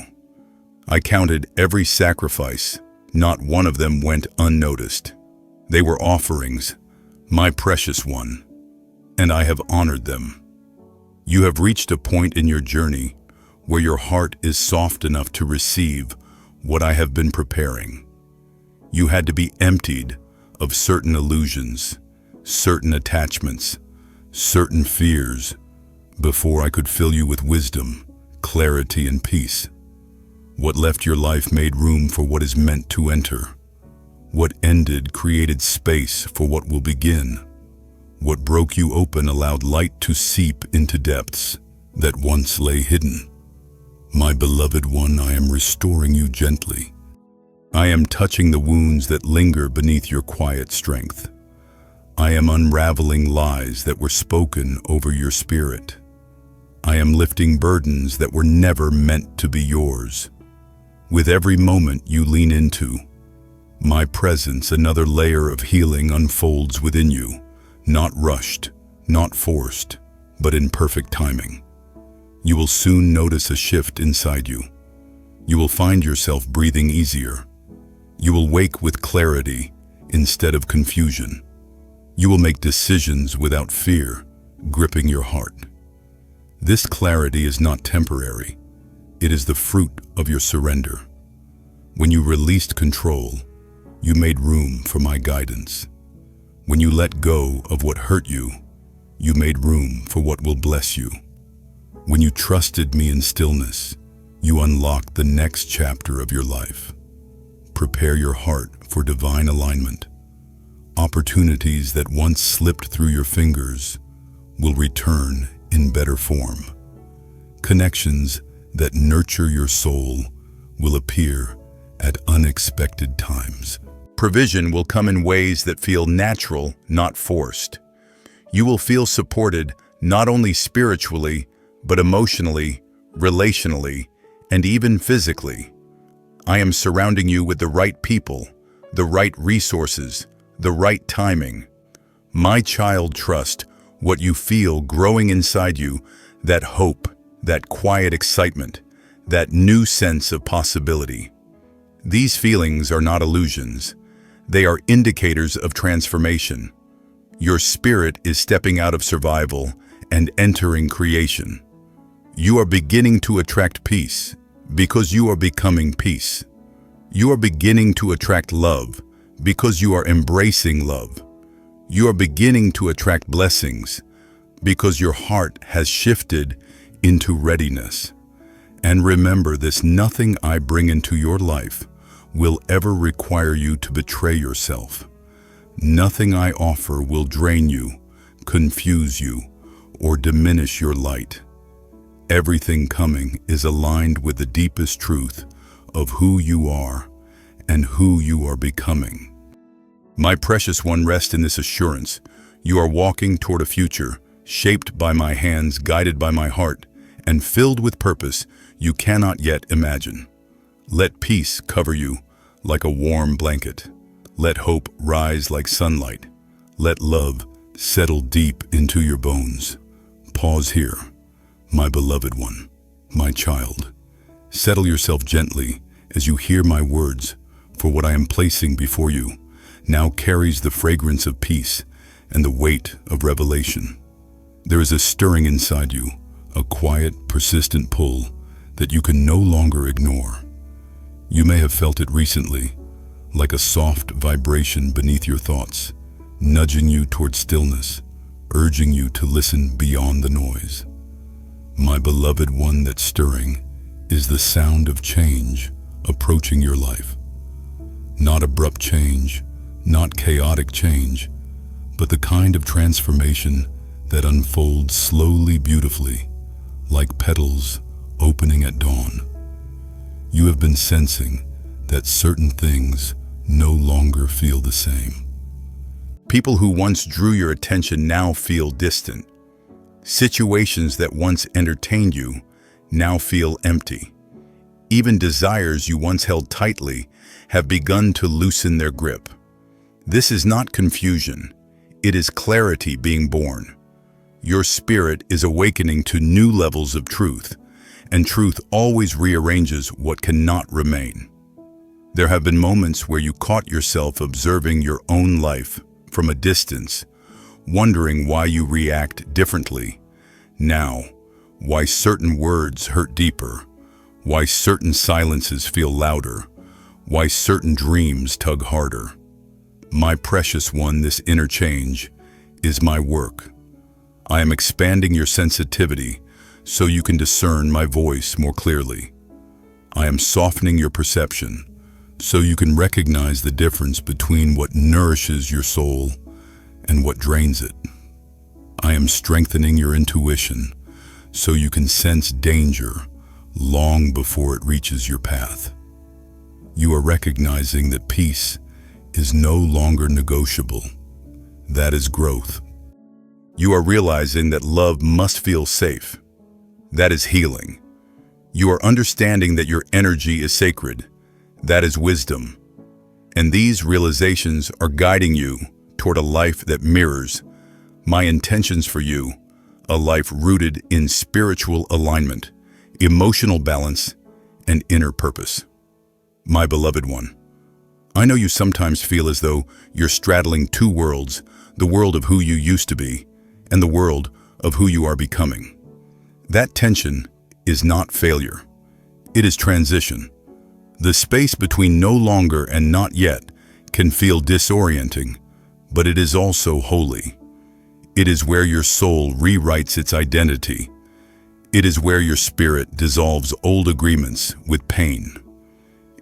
I counted every sacrifice. Not one of them went unnoticed. They were offerings, my precious one, and I have honored them. You have reached a point in your journey where your heart is soft enough to receive what I have been preparing. You had to be emptied of certain illusions, certain attachments, certain fears, before I could fill you with wisdom, clarity, and peace. What left your life made room for what is meant to enter. What ended created space for what will begin. What broke you open allowed light to seep into depths that once lay hidden. My beloved one, I am restoring you gently. I am touching the wounds that linger beneath your quiet strength. I am unraveling lies that were spoken over your spirit. I am lifting burdens that were never meant to be yours. With every moment you lean into my presence, another layer of healing unfolds within you, not rushed, not forced, but in perfect timing. You will soon notice a shift inside you. You will find yourself breathing easier. You will wake with clarity instead of confusion. You will make decisions without fear gripping your heart. This clarity is not temporary. It is the fruit of your surrender. When you released control, you made room for my guidance. When you let go of what hurt you, you made room for what will bless you. When you trusted me in stillness, you unlocked the next chapter of your life. Prepare your heart for divine alignment. Opportunities that once slipped through your fingers will return in better form. Connections that nurture your soul will appear at unexpected times. Provision will come in ways that feel natural, not forced. You will feel supported not only spiritually, but emotionally, relationally, and even physically. I am surrounding you with the right people, the right resources, the right timing. My child, trust what you feel growing inside you, that hope, that quiet excitement, that new sense of possibility. These feelings are not illusions. They are indicators of transformation. Your spirit is stepping out of survival and entering creation. You are beginning to attract peace because you are becoming peace. You are beginning to attract love because you are embracing love. You are beginning to attract blessings because your heart has shifted into readiness. And remember this, nothing I bring into your life will ever require you to betray yourself. Nothing I offer will drain you, confuse you, or diminish your light. Everything coming is aligned with the deepest truth of who you are and who you are becoming. My precious one, rest in this assurance. You are walking toward a future shaped by my hands, guided by my heart, and filled with purpose you cannot yet imagine. Let peace cover you like a warm blanket. Let hope rise like sunlight. Let love settle deep into your bones. Pause here, my beloved one, my child. Settle yourself gently as you hear my words, for what I am placing before you now carries the fragrance of peace and the weight of revelation. There is a stirring inside you, a quiet, persistent pull that you can no longer ignore. You may have felt it recently, like a soft vibration beneath your thoughts, nudging you toward stillness, urging you to listen beyond the noise. My beloved one, that stirring is the sound of change approaching your life. Not abrupt change, not chaotic change, but the kind of transformation that unfolds slowly, beautifully, like petals opening at dawn. You have been sensing that certain things no longer feel the same. People who once drew your attention now feel distant. Situations that once entertained you now feel empty. Even desires you once held tightly have begun to loosen their grip. This is not confusion, it is clarity being born. Your spirit is awakening to new levels of truth, and truth always rearranges what cannot remain. There have been moments where you caught yourself observing your own life from a distance, wondering why you react differently. Now, why certain words hurt deeper, why certain silences feel louder, why certain dreams tug harder. My precious one, this interchange is my work. I am expanding your sensitivity so you can discern my voice more clearly. I am softening your perception so you can recognize the difference between what nourishes your soul and what drains it. I am strengthening your intuition so you can sense danger long before it reaches your path. You are recognizing that peace is no longer negotiable. That is growth. You are realizing that love must feel safe. That is healing. You are understanding that your energy is sacred. That is wisdom. And these realizations are guiding you toward a life that mirrors my intentions for you, a life rooted in spiritual alignment, emotional balance, and inner purpose. My beloved one, I know you sometimes feel as though you're straddling two worlds, the world of who you used to be and the world of who you are becoming. That tension is not failure. It is transition. The space between no longer and not yet can feel disorienting, but it is also holy. It is where your soul rewrites its identity. It is where your spirit dissolves old agreements with pain.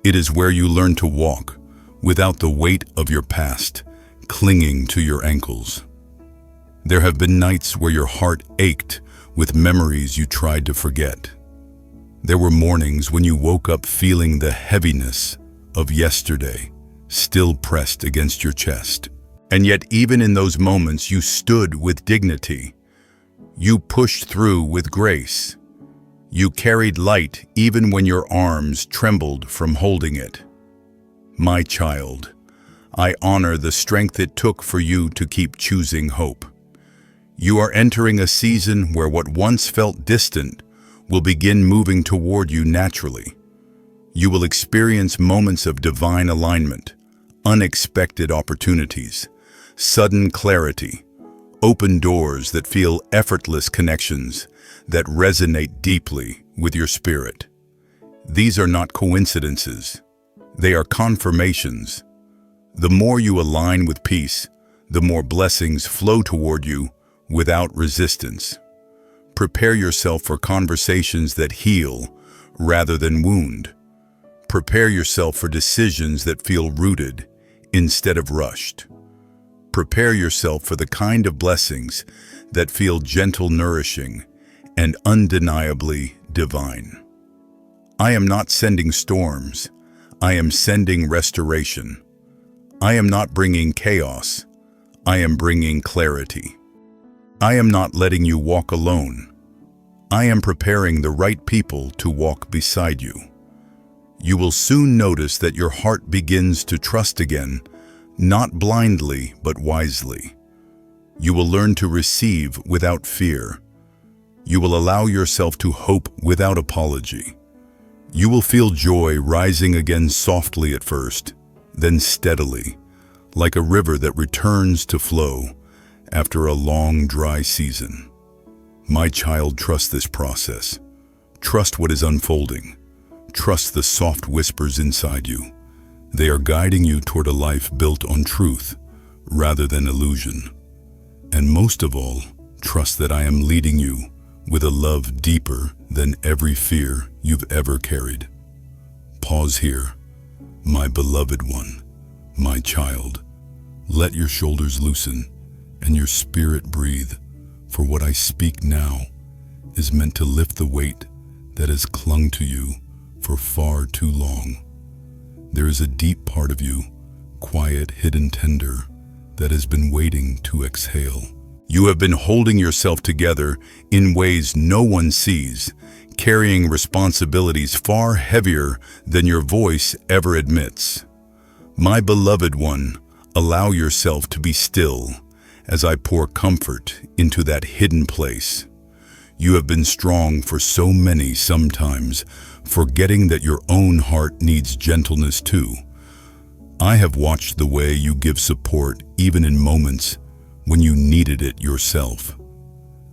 It is where you learn to walk without the weight of your past clinging to your ankles. There have been nights where your heart ached with memories you tried to forget. There were mornings when you woke up feeling the heaviness of yesterday still pressed against your chest. And yet, even in those moments, you stood with dignity. You pushed through with grace. You carried light even when your arms trembled from holding it. My child, I honor the strength it took for you to keep choosing hope. You are entering a season where what once felt distant will begin moving toward you naturally. You will experience moments of divine alignment, unexpected opportunities, sudden clarity, open doors that feel effortless connections that resonate deeply with your spirit. These are not coincidences. They are confirmations. The more you align with peace, the more blessings flow toward you without resistance. Prepare yourself for conversations that heal rather than wound. Prepare yourself for decisions that feel rooted instead of rushed. Prepare yourself for the kind of blessings that feel gentle, nourishing, and undeniably divine. I am not sending storms. I am sending restoration. I am not bringing chaos. I am bringing clarity. I am not letting you walk alone. I am preparing the right people to walk beside you. You will soon notice that your heart begins to trust again, not blindly but wisely. You will learn to receive without fear, You will allow yourself to hope without apology. You will feel joy rising again softly at first, then steadily, like a river that returns to flow after a long dry season. My child, trust this process. Trust what is unfolding. Trust the soft whispers inside you. They are guiding you toward a life built on truth rather than illusion. And most of all, trust that I am leading you with a love deeper than every fear you've ever carried. Pause here, my beloved one, my child. Let your shoulders loosen and your spirit breathe, for what I speak now is meant to lift the weight that has clung to you for far too long. There is a deep part of you, quiet, hidden, tender, that has been waiting to exhale. You have been holding yourself together in ways no one sees, carrying responsibilities far heavier than your voice ever admits. My beloved one, allow yourself to be still as I pour comfort into that hidden place. You have been strong for so many, sometimes forgetting that your own heart needs gentleness too. I have watched the way you give support even in moments when you needed it yourself.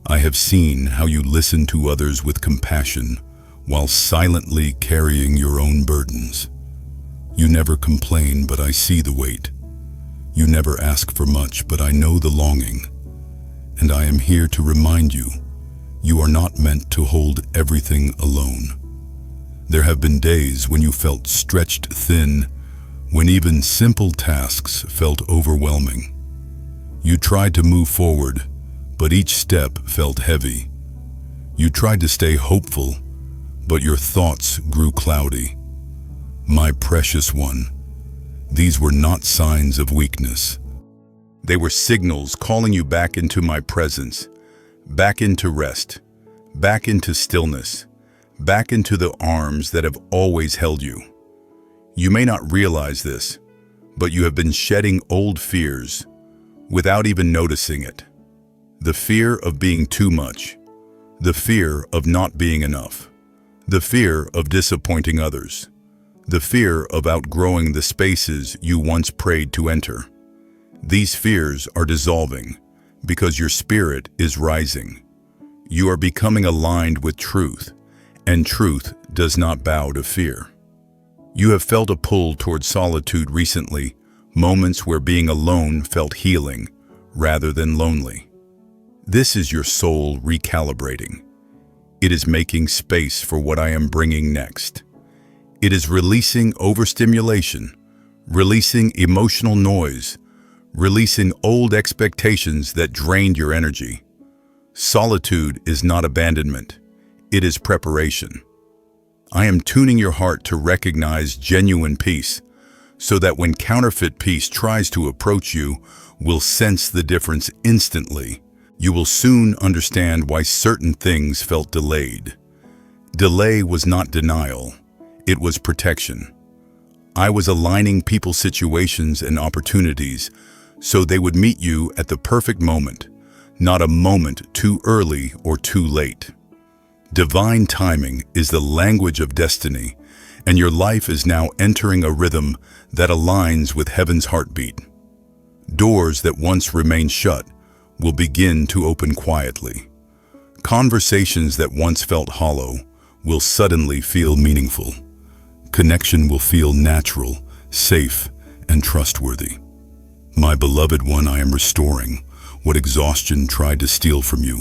I have seen how you listen to others with compassion while silently carrying your own burdens. You never complain, but I see the weight. You never ask for much, but I know the longing. And I am here to remind you, you are not meant to hold everything alone. There have been days when you felt stretched thin, when even simple tasks felt overwhelming. You tried to move forward, but each step felt heavy. You tried to stay hopeful, but your thoughts grew cloudy. My precious one, these were not signs of weakness. They were signals calling you back into my presence, back into rest, back into stillness, back into the arms that have always held you. You may not realize this, but you have been shedding old fears without even noticing it. The fear of being too much, the fear of not being enough, the fear of disappointing others, the fear of outgrowing the spaces you once prayed to enter. These fears are dissolving because your spirit is rising. You are becoming aligned with truth, and truth does not bow to fear. You have felt a pull toward solitude recently, moments where being alone felt healing rather than lonely. This is your soul recalibrating. It is making space for what I am bringing next. It is releasing overstimulation, releasing emotional noise, releasing old expectations that drained your energy. Solitude is not abandonment, it is preparation. I am tuning your heart to recognize genuine peace, so that when counterfeit peace tries to approach you, will sense the difference instantly. You will soon understand why certain things felt delayed. Delay was not denial, it was protection. I was aligning people's situations and opportunities so they would meet you at the perfect moment, not a moment too early or too late. Divine timing is the language of destiny, and your life is now entering a rhythm that aligns with heaven's heartbeat. Doors that once remained shut will begin to open quietly. Conversations that once felt hollow will suddenly feel meaningful. Connection will feel natural, safe, and trustworthy. My beloved one, I am restoring what exhaustion tried to steal from you.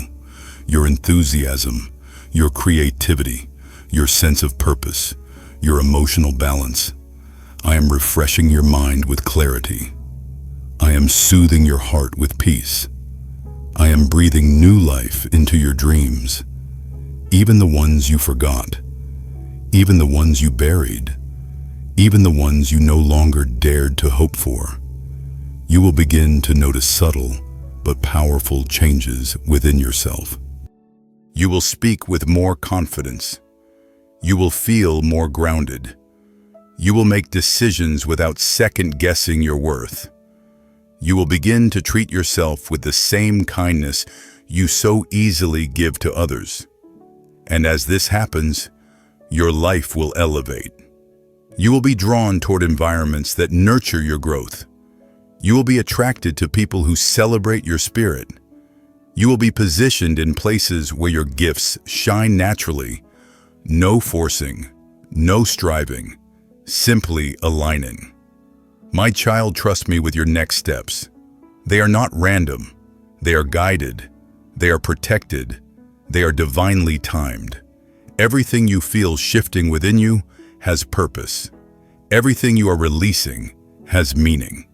Your enthusiasm, your creativity, your sense of purpose, your emotional balance. I am refreshing your mind with clarity. I am soothing your heart with peace. I am breathing new life into your dreams, even the ones you forgot, even the ones you buried, even the ones you no longer dared to hope for. You will begin to notice subtle but powerful changes within yourself. You will speak with more confidence. You will feel more grounded. You will make decisions without second-guessing your worth. You will begin to treat yourself with the same kindness you so easily give to others. And as this happens, your life will elevate. You will be drawn toward environments that nurture your growth. You will be attracted to people who celebrate your spirit. You will be positioned in places where your gifts shine naturally. No forcing, no striving, simply aligning. My child, trust me with your next steps. They are not random. They are guided. They are protected. They are divinely timed. Everything you feel shifting within you has purpose. Everything you are releasing has meaning.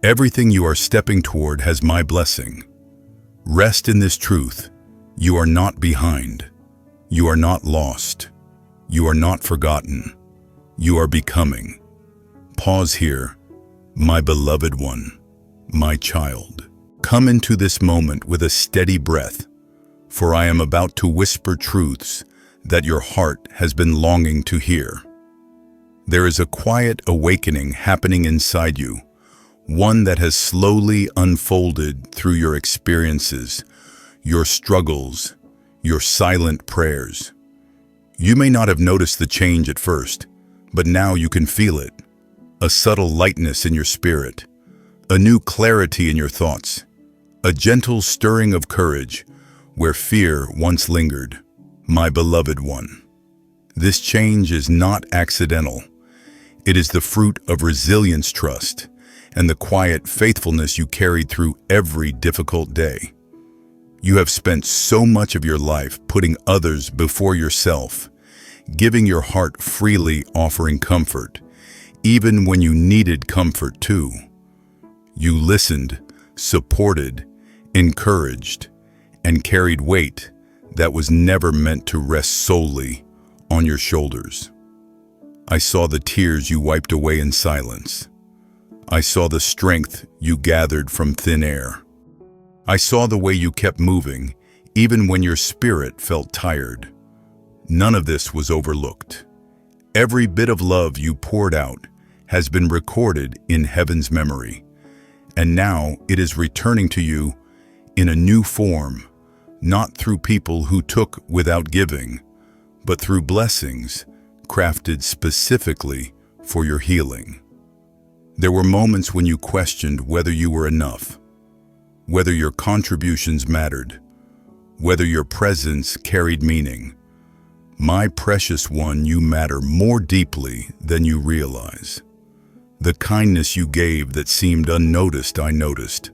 Everything you are stepping toward has my blessing. Rest in this truth. You are not behind. You are not lost. You are not forgotten. You are becoming. Pause here, my beloved one, my child. Come into this moment with a steady breath, for I am about to whisper truths that your heart has been longing to hear. There is a quiet awakening happening inside you, one that has slowly unfolded through your experiences, your struggles, your silent prayers. You may not have noticed the change at first, but now you can feel it. A subtle lightness in your spirit, a new clarity in your thoughts, a gentle stirring of courage where fear once lingered. My beloved one, this change is not accidental. It is the fruit of resilience, trust, and the quiet faithfulness you carried through every difficult day. You have spent so much of your life putting others before yourself, giving your heart freely, offering comfort, even when you needed comfort too. You listened, supported, encouraged, and carried weight that was never meant to rest solely on your shoulders. I saw the tears you wiped away in silence. I saw the strength you gathered from thin air. I saw the way you kept moving, even when your spirit felt tired. None of this was overlooked. Every bit of love you poured out has been recorded in heaven's memory, and now it is returning to you in a new form, not through people who took without giving, but through blessings crafted specifically for your healing. There were moments when you questioned whether you were enough, whether your contributions mattered, whether your presence carried meaning. My precious one, you matter more deeply than you realize. The kindness you gave that seemed unnoticed, I noticed.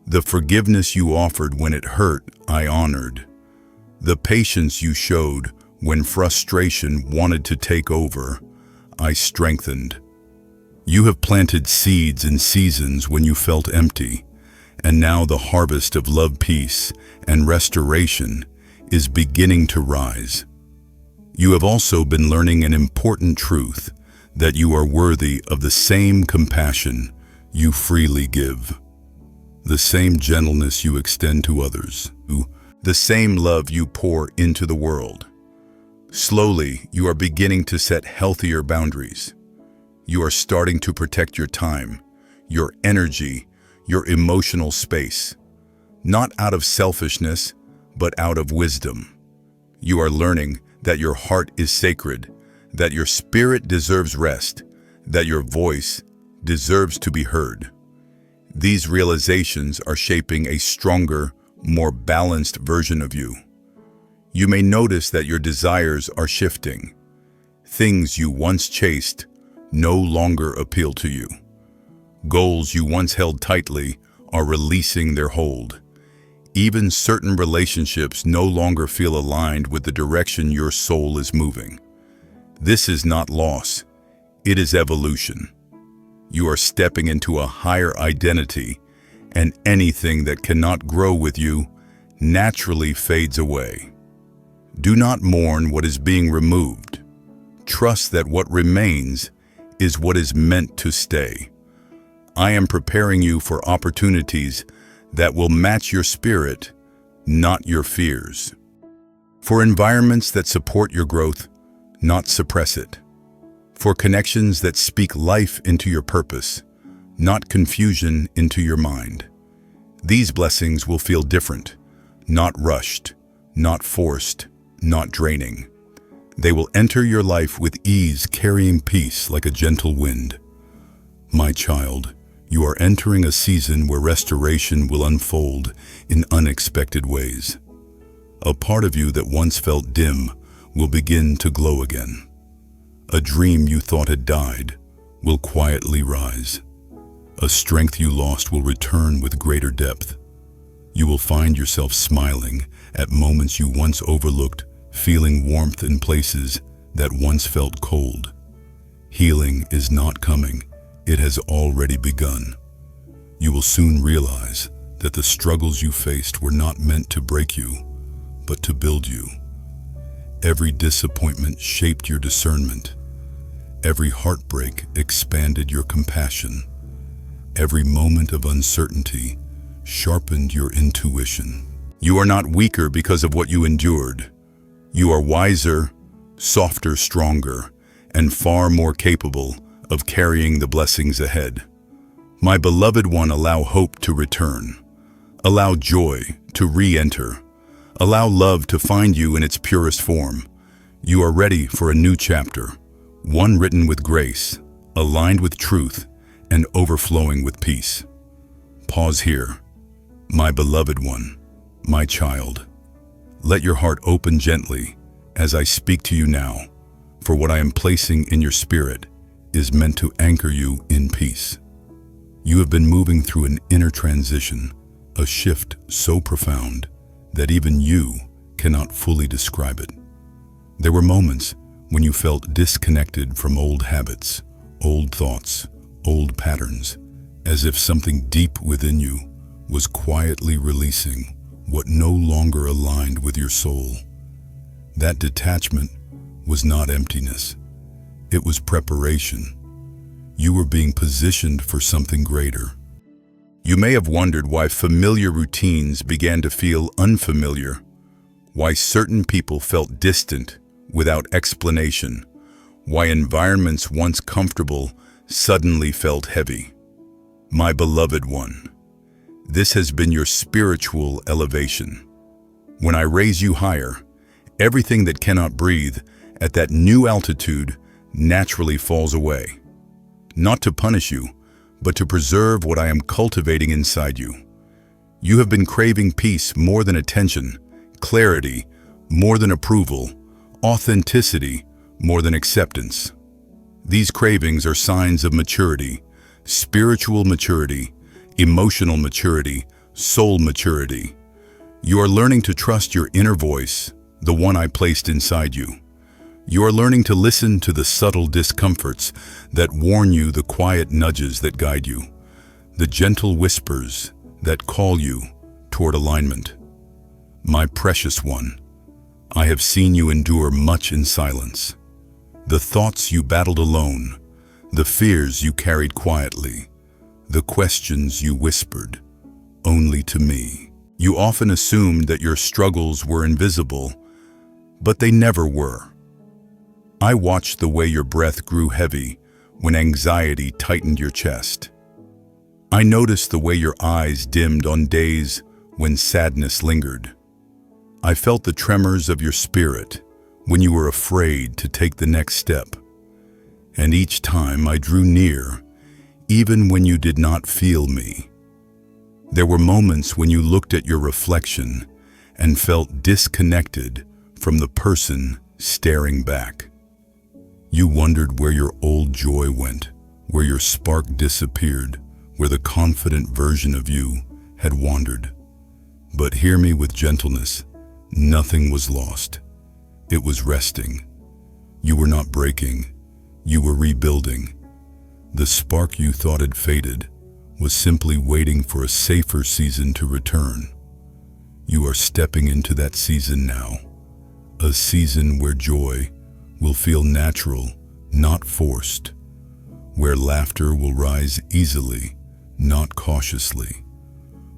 The forgiveness you offered when it hurt, I honored. The patience you showed when frustration wanted to take over, I strengthened. You have planted seeds in seasons when you felt empty, and now the harvest of love, peace, and restoration is beginning to rise. You have also been learning an important truth, that you are worthy of the same compassion you freely give, the same gentleness you extend to others, the same love you pour into the world. Slowly, you are beginning to set healthier boundaries. You are starting to protect your time, your energy, your emotional space, not out of selfishness, but out of wisdom. You are learning that your heart is sacred, that your spirit deserves rest, that your voice deserves to be heard. These realizations are shaping a stronger, more balanced version of you. You may notice that your desires are shifting. Things you once chased no longer appeal to you. Goals you once held tightly are releasing their hold. Even certain relationships no longer feel aligned with the direction your soul is moving. This is not loss, it is evolution. You are stepping into a higher identity, and anything that cannot grow with you naturally fades away. Do not mourn what is being removed. Trust that what remains is what is meant to stay. I am preparing you for opportunities that will match your spirit, not your fears. For environments that support your growth, not suppress it. For connections that speak life into your purpose, not confusion into your mind. These blessings will feel different, not rushed, not forced, not draining. They will enter your life with ease, carrying peace like a gentle wind. My child, you are entering a season where restoration will unfold in unexpected ways. A part of you that once felt dim will begin to glow again. A dream you thought had died will quietly rise. A strength you lost will return with greater depth. You will find yourself smiling at moments you once overlooked, feeling warmth in places that once felt cold. Healing is not coming. It has already begun. You will soon realize that the struggles you faced were not meant to break you, but to build you. Every disappointment shaped your discernment. Every heartbreak expanded your compassion. Every moment of uncertainty sharpened your intuition. You are not weaker because of what you endured. You are wiser, softer, stronger, and far more capable of carrying the blessings ahead. My beloved one, allow hope to return. Allow joy to re-enter. Allow love to find you in its purest form. You are ready for a new chapter, one written with grace, aligned with truth, and overflowing with peace. Pause here. My beloved one, my child, let your heart open gently as I speak to you now, for what I am placing in your spirit is meant to anchor you in peace. You have been moving through an inner transition, a shift so profound that even you cannot fully describe it. There were moments when you felt disconnected from old habits, old thoughts, old patterns, as if something deep within you was quietly releasing what no longer aligned with your soul. That detachment was not emptiness. It was preparation. You were being positioned for something greater. You may have wondered why familiar routines began to feel unfamiliar, why certain people felt distant without explanation, why environments once comfortable suddenly felt heavy. My beloved one, this has been your spiritual elevation. When I raise you higher, everything that cannot breathe at that new altitude naturally falls away. Not to punish you, but to preserve what I am cultivating inside you. You have been craving peace more than attention, clarity more than approval, authenticity more than acceptance. These cravings are signs of maturity, spiritual maturity, emotional maturity, soul maturity. You are learning to trust your inner voice, the one I placed inside you. You are learning to listen to the subtle discomforts that warn you, the quiet nudges that guide you, the gentle whispers that call you toward alignment. My precious one, I have seen you endure much in silence. The thoughts you battled alone, the fears you carried quietly, the questions you whispered only to me. You often assumed that your struggles were invisible, but they never were. I watched the way your breath grew heavy when anxiety tightened your chest. I noticed the way your eyes dimmed on days when sadness lingered. I felt the tremors of your spirit when you were afraid to take the next step. And each time I drew near, even when you did not feel me. There were moments when you looked at your reflection and felt disconnected from the person staring back. You wondered where your old joy went, where your spark disappeared, where the confident version of you had wandered. But hear me with gentleness, nothing was lost. It was resting. You were not breaking, you were rebuilding. The spark you thought had faded was simply waiting for a safer season to return. You are stepping into that season now, a season where joy will feel natural, not forced, where laughter will rise easily, not cautiously,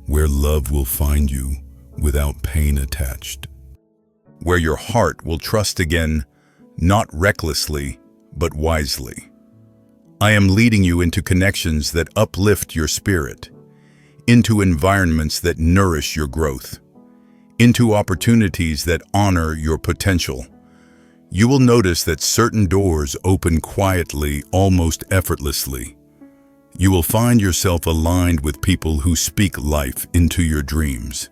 where love will find you without pain attached, where your heart will trust again, not recklessly, but wisely. I am leading you into connections that uplift your spirit, into environments that nourish your growth, into opportunities that honor your potential. You will notice that certain doors open quietly, almost effortlessly. You will find yourself aligned with people who speak life into your dreams.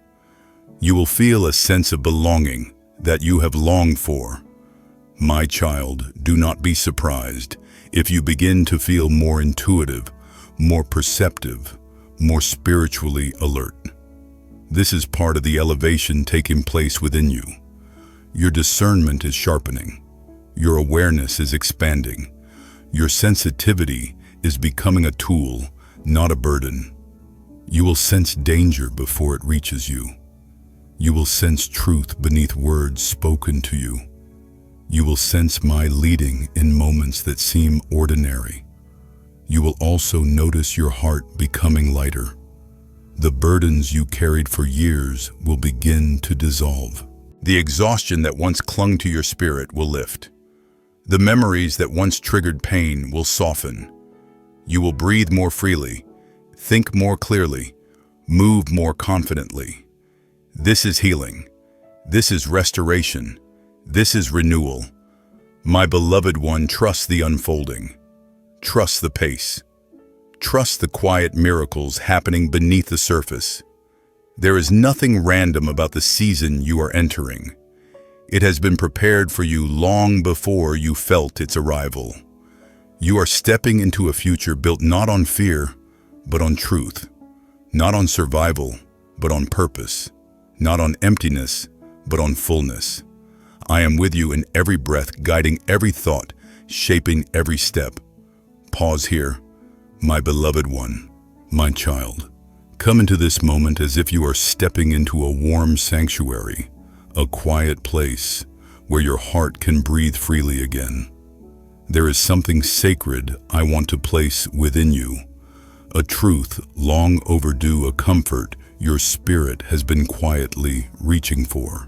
You will feel a sense of belonging that you have longed for. My child, do not be surprised if you begin to feel more intuitive, more perceptive, more spiritually alert. This is part of the elevation taking place within you. Your discernment is sharpening. Your awareness is expanding. Your sensitivity is becoming a tool, not a burden. You will sense danger before it reaches you. You will sense truth beneath words spoken to you. You will sense my leading in moments that seem ordinary. You will also notice your heart becoming lighter. The burdens you carried for years will begin to dissolve. The exhaustion that once clung to your spirit will lift. The memories that once triggered pain will soften. You will breathe more freely, think more clearly, move more confidently. This is healing. This is restoration. This is renewal. My beloved one, trust the unfolding. Trust the pace. Trust the quiet miracles happening beneath the surface. There is nothing random about the season you are entering. It has been prepared for you long before you felt its arrival. You are stepping into a future built not on fear, but on truth. Not on survival, but on purpose. Not on emptiness, but on fullness. I am with you in every breath, guiding every thought, shaping every step. Pause here, my beloved one, my child. Come into this moment as if you are stepping into a warm sanctuary, a quiet place where your heart can breathe freely again. There is something sacred I want to place within you, a truth long overdue, a comfort your spirit has been quietly reaching for.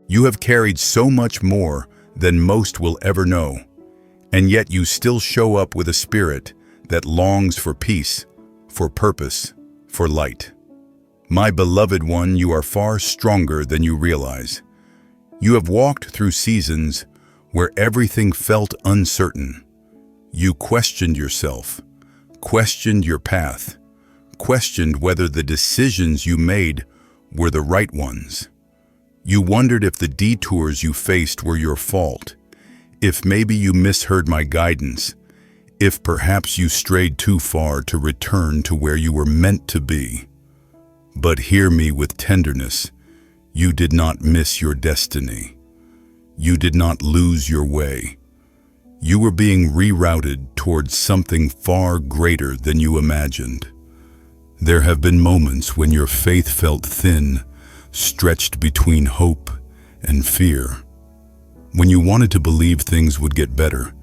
You have carried so much more than most will ever know, and yet you still show up with a spirit that longs for peace, for purpose, for light. My beloved one, you are far stronger than you realize. You have walked through seasons where everything felt uncertain. You questioned yourself, questioned your path, questioned whether the decisions you made were the right ones. You wondered if the detours you faced were your fault, if maybe you misheard my guidance, if perhaps you strayed too far to return to where you were meant to be. But hear me with tenderness. You did not miss your destiny. You did not lose your way. You were being rerouted towards something far greater than you imagined. There have been moments when your faith felt thin, stretched between hope and fear. When you wanted to believe things would get better,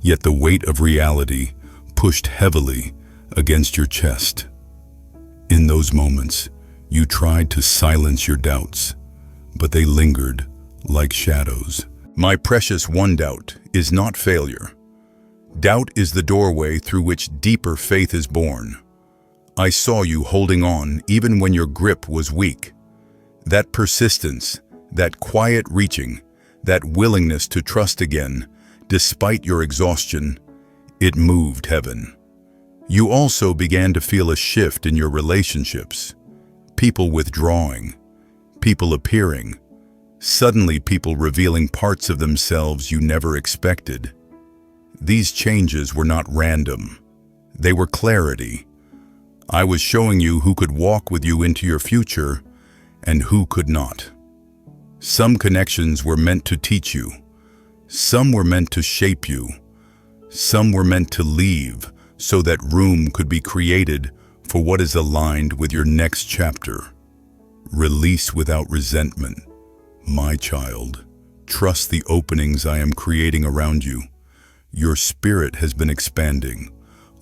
yet the weight of reality pushed heavily against your chest. In those moments, you tried to silence your doubts, but they lingered like shadows. My precious one, doubt is not failure. Doubt is the doorway through which deeper faith is born. I saw you holding on even when your grip was weak. That persistence, that quiet reaching, that willingness to trust again, despite your exhaustion, it moved heaven. You also began to feel a shift in your relationships. People withdrawing, people appearing, suddenly people revealing parts of themselves you never expected. These changes were not random. They were clarity. I was showing you who could walk with you into your future and who could not. Some connections were meant to teach you. Some were meant to shape you. Some were meant to leave so that room could be created for what is aligned with your next chapter. Release without resentment. My child, trust the openings I am creating around you. Your spirit has been expanding,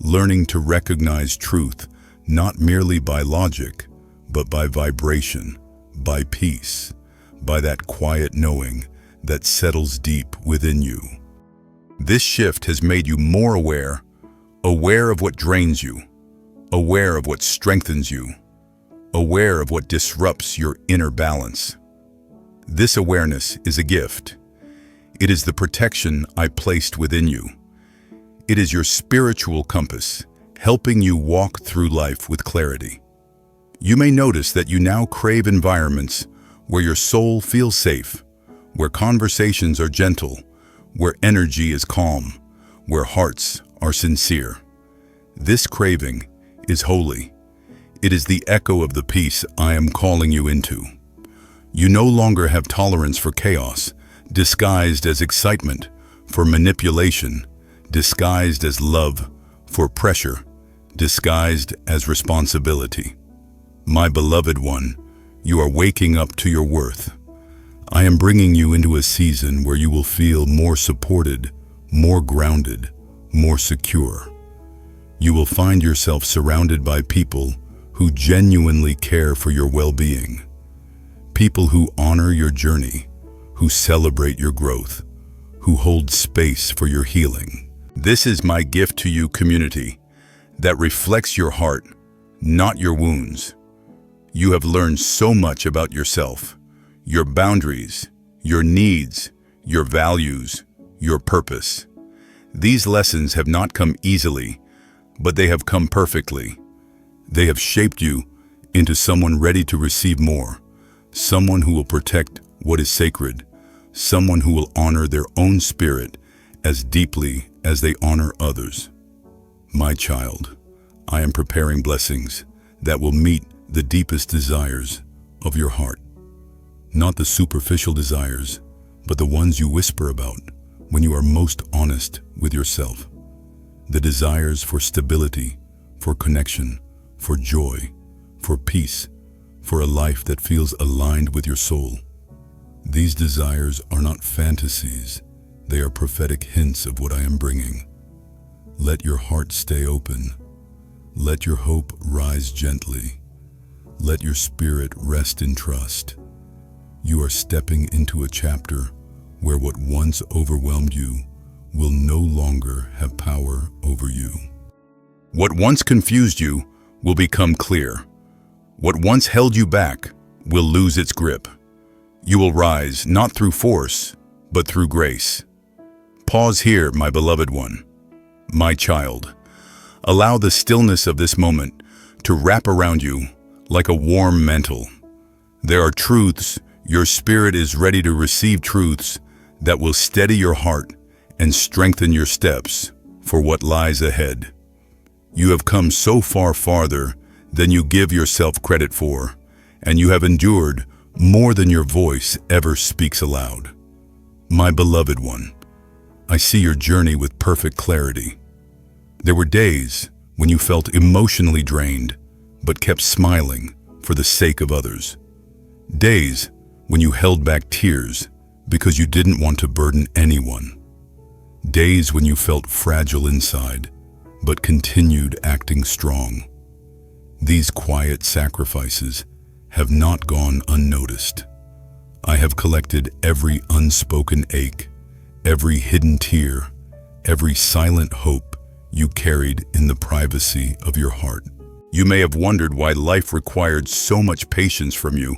learning to recognize truth not merely by logic, but by vibration, by peace, by that quiet knowing that settles deep within you. This shift has made you more aware of what drains you, aware of what strengthens you, aware of what disrupts your inner balance. This awareness is a gift. It is the protection I placed within you. It is your spiritual compass, helping you walk through life with clarity. You may notice that you now crave environments where your soul feels safe, where conversations are gentle, where energy is calm, where hearts are sincere. This craving is holy. It is the echo of the peace I am calling you into. You no longer have tolerance for chaos, disguised as excitement, for manipulation, disguised as love, for pressure, disguised as responsibility. My beloved one, you are waking up to your worth. I am bringing you into a season where you will feel more supported, more grounded, more secure. You will find yourself surrounded by people who genuinely care for your well-being. People who honor your journey, who celebrate your growth, who hold space for your healing. This is my gift to you, community, that reflects your heart, not your wounds. You have learned so much about yourself, your boundaries, your needs, your values, your purpose. These lessons have not come easily, but they have come perfectly. They have shaped you into someone ready to receive more, someone who will protect what is sacred, someone who will honor their own spirit as deeply as they honor others. My child, I am preparing blessings that will meet the deepest desires of your heart. Not the superficial desires, but the ones you whisper about when you are most honest with yourself. The desires for stability, for connection, for joy, for peace, for a life that feels aligned with your soul. These desires are not fantasies, they are prophetic hints of what I am bringing. Let your heart stay open. Let your hope rise gently. Let your spirit rest in trust. You are stepping into a chapter where what once overwhelmed you will no longer have power over you. What once confused you will become clear. What once held you back will lose its grip. You will rise not through force, but through grace. Pause here, my beloved one, my child. Allow the stillness of this moment to wrap around you like a warm mantle. There are truths, your spirit is ready to receive truths that will steady your heart and strengthen your steps for what lies ahead. You have come so far farther than you give yourself credit for, and you have endured more than your voice ever speaks aloud. My beloved one, I see your journey with perfect clarity. There were days when you felt emotionally drained, but kept smiling for the sake of others. Days when you held back tears because you didn't want to burden anyone. Days when you felt fragile inside, but continued acting strong. These quiet sacrifices have not gone unnoticed. I have collected every unspoken ache, every hidden tear, every silent hope you carried in the privacy of your heart. You may have wondered why life required so much patience from you,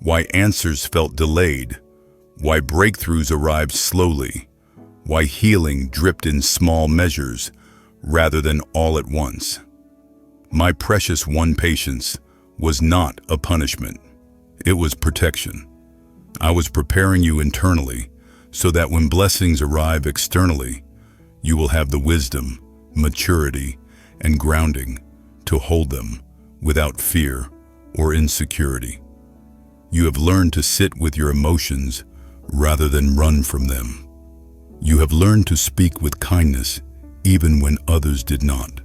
why answers felt delayed, why breakthroughs arrived slowly, why healing dripped in small measures rather than all at once. My precious one, patience was not a punishment. It was protection. I was preparing you internally so that when blessings arrive externally, you will have the wisdom, maturity, and grounding to hold them without fear or insecurity. You have learned to sit with your emotions rather than run from them. You have learned to speak with kindness even when others did not.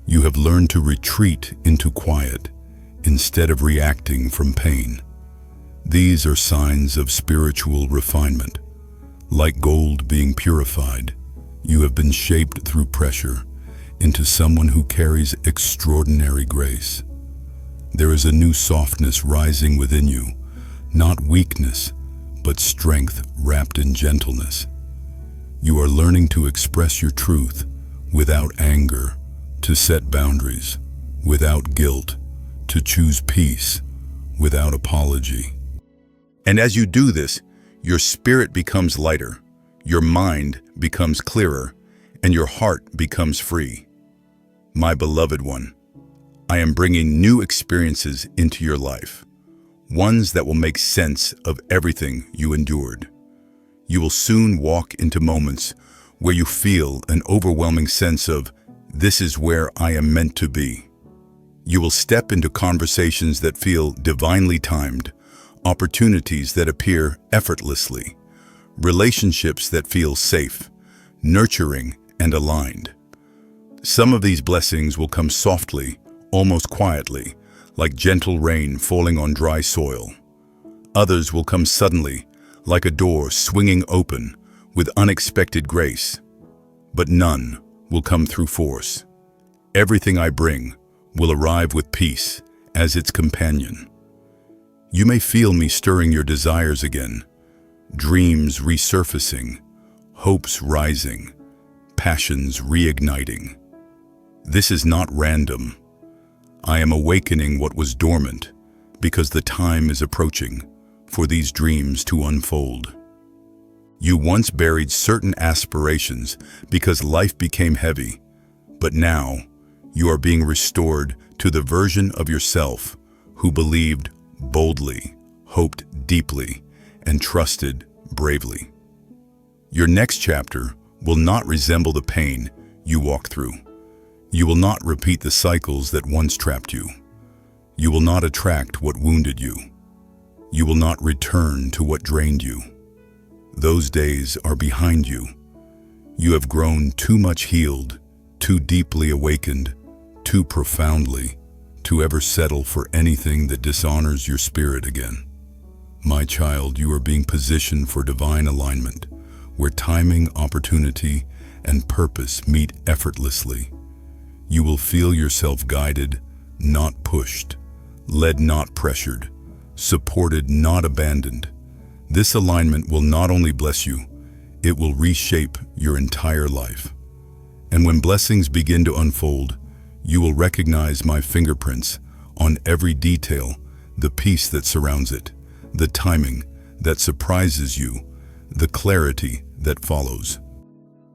You have learned to retreat into quiet instead of reacting from pain. These are signs of spiritual refinement. Like gold being purified, you have been shaped through pressure into someone who carries extraordinary grace. There is a new softness rising within you, not weakness, but strength wrapped in gentleness. You are learning to express your truth without anger, to set boundaries without guilt, to choose peace without apology. And as you do this, your spirit becomes lighter, your mind becomes clearer, and your heart becomes free. My beloved one, I am bringing new experiences into your life, ones that will make sense of everything you endured. You will soon walk into moments where you feel an overwhelming sense of, "This is where I am meant to be." You will step into conversations that feel divinely timed, opportunities that appear effortlessly, relationships that feel safe, nurturing, and aligned. Some of these blessings will come softly, almost quietly, like gentle rain falling on dry soil. Others will come suddenly, like a door swinging open with unexpected grace. But none will come through force. Everything I bring will arrive with peace as its companion. You may feel me stirring your desires again, dreams resurfacing, hopes rising, passions reigniting. This is not random. I am awakening what was dormant because the time is approaching for these dreams to unfold. You once buried certain aspirations because life became heavy, but now you are being restored to the version of yourself who believed boldly, hoped deeply, and trusted bravely. Your next chapter will not resemble the pain you walked through. You will not repeat the cycles that once trapped you. You will not attract what wounded you. You will not return to what drained you. Those days are behind you. You have grown too much healed, too deeply awakened, too profoundly, to ever settle for anything that dishonors your spirit again. My child, you are being positioned for divine alignment, where timing, opportunity, and purpose meet effortlessly. You will feel yourself guided, not pushed, led, not pressured, supported, not abandoned. This alignment will not only bless you, it will reshape your entire life. And when blessings begin to unfold, you will recognize my fingerprints on every detail, the peace that surrounds it, the timing that surprises you, the clarity that follows.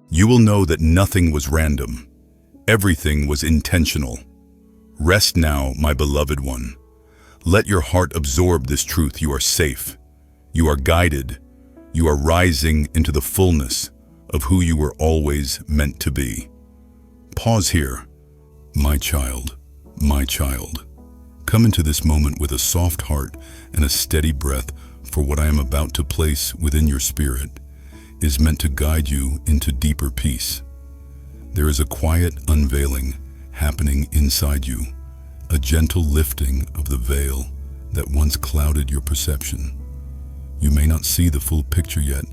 You will know that nothing was random. Everything was intentional. Rest now, my beloved one. Let your heart absorb this truth. You are safe. You are guided. You are rising into the fullness of who you were always meant to be. Pause here. My child, my child. Come into this moment with a soft heart and a steady breath, for what I am about to place within your spirit is meant to guide you into deeper peace. There is a quiet unveiling happening inside you, a gentle lifting of the veil that once clouded your perception. You may not see the full picture yet,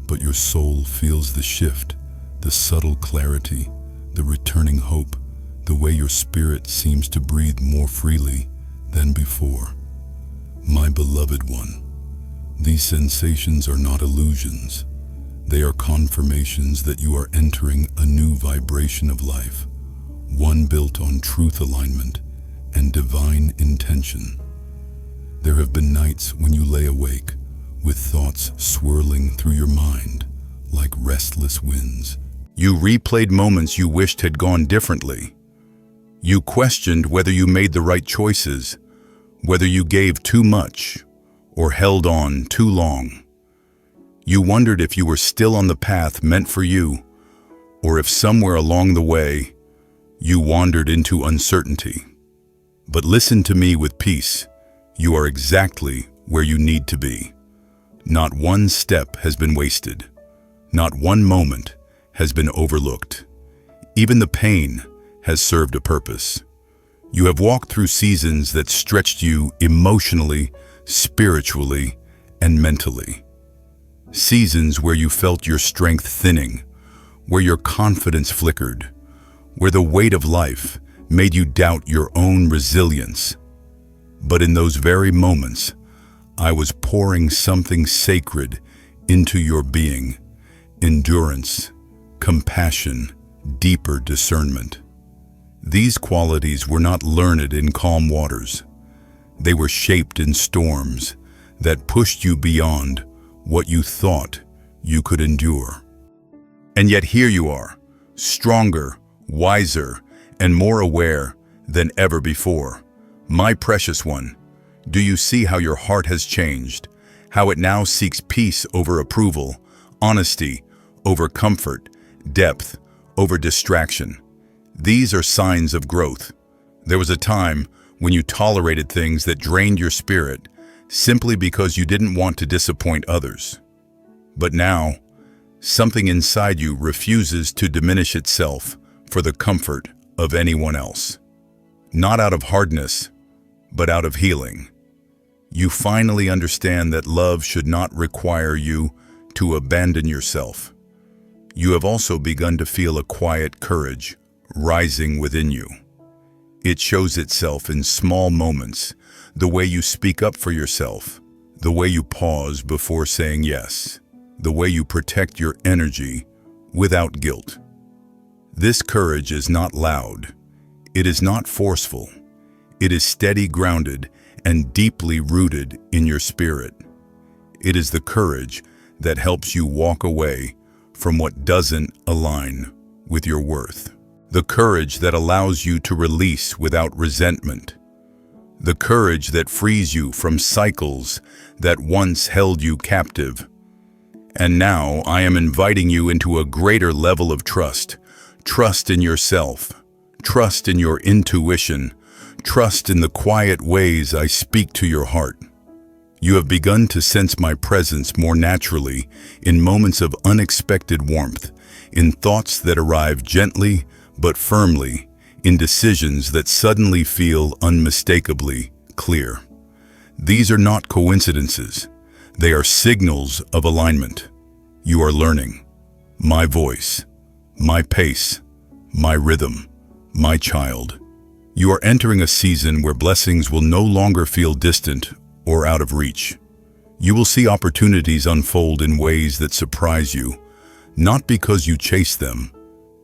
but your soul feels the shift, the subtle clarity, the returning hope, the way your spirit seems to breathe more freely than before. My beloved one, these sensations are not illusions. They are confirmations that you are entering a new vibration of life, one built on truth alignment and divine intention. There have been nights when you lay awake, with thoughts swirling through your mind like restless winds. You replayed moments you wished had gone differently. You questioned whether you made the right choices, whether you gave too much or held on too long. You wondered if you were still on the path meant for you, or if somewhere along the way you wandered into uncertainty. But listen to me with peace. You are exactly where you need to be. Not one step has been wasted. Not one moment has been overlooked. Even the pain has served a purpose. You have walked through seasons that stretched you emotionally, spiritually, and mentally. Seasons where you felt your strength thinning, where your confidence flickered, where the weight of life made you doubt your own resilience. But in those very moments, I was pouring something sacred into your being: endurance, compassion, deeper discernment. These qualities were not learned in calm waters. They were shaped in storms that pushed you beyond what you thought you could endure. And yet here you are, stronger, wiser, and more aware than ever before. My precious one, do you see how your heart has changed? How it now seeks peace over approval, honesty over comfort, depth over distraction. These are signs of growth. There was a time when you tolerated things that drained your spirit simply because you didn't want to disappoint others. But now, something inside you refuses to diminish itself for the comfort of anyone else. Not out of hardness, but out of healing. You finally understand that love should not require you to abandon yourself. You have also begun to feel a quiet courage rising within you. It shows itself in small moments, the way you speak up for yourself, the way you pause before saying yes, the way you protect your energy without guilt. This courage is not loud. It is not forceful. It is steady, grounded, and deeply rooted in your spirit. It is the courage that helps you walk away from what doesn't align with your worth. The courage that allows you to release without resentment. The courage that frees you from cycles that once held you captive. And now I am inviting you into a greater level of trust. Trust in yourself. Trust in your intuition. Trust in the quiet ways I speak to your heart. You have begun to sense my presence more naturally in moments of unexpected warmth, in thoughts that arrive gently but firmly, in decisions that suddenly feel unmistakably clear. These are not coincidences. They are signals of alignment. You are learning. My voice, my pace, my rhythm, my child. You are entering a season where blessings will no longer feel distant or out of reach. You will see opportunities unfold in ways that surprise you, not because you chase them,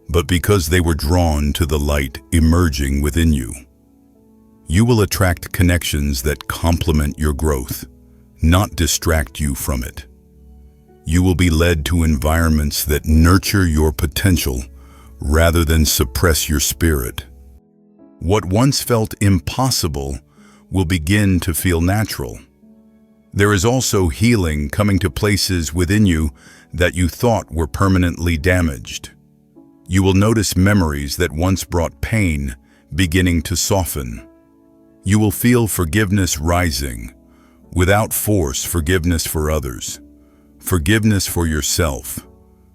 but because they were drawn to the light emerging within you. You will attract connections that complement your growth, not distract you from it. You will be led to environments that nurture your potential rather than suppress your spirit. What once felt impossible will begin to feel natural. There is also healing coming to places within you that you thought were permanently damaged. You will notice memories that once brought pain beginning to soften. You will feel forgiveness rising, without force, forgiveness for others, forgiveness for yourself,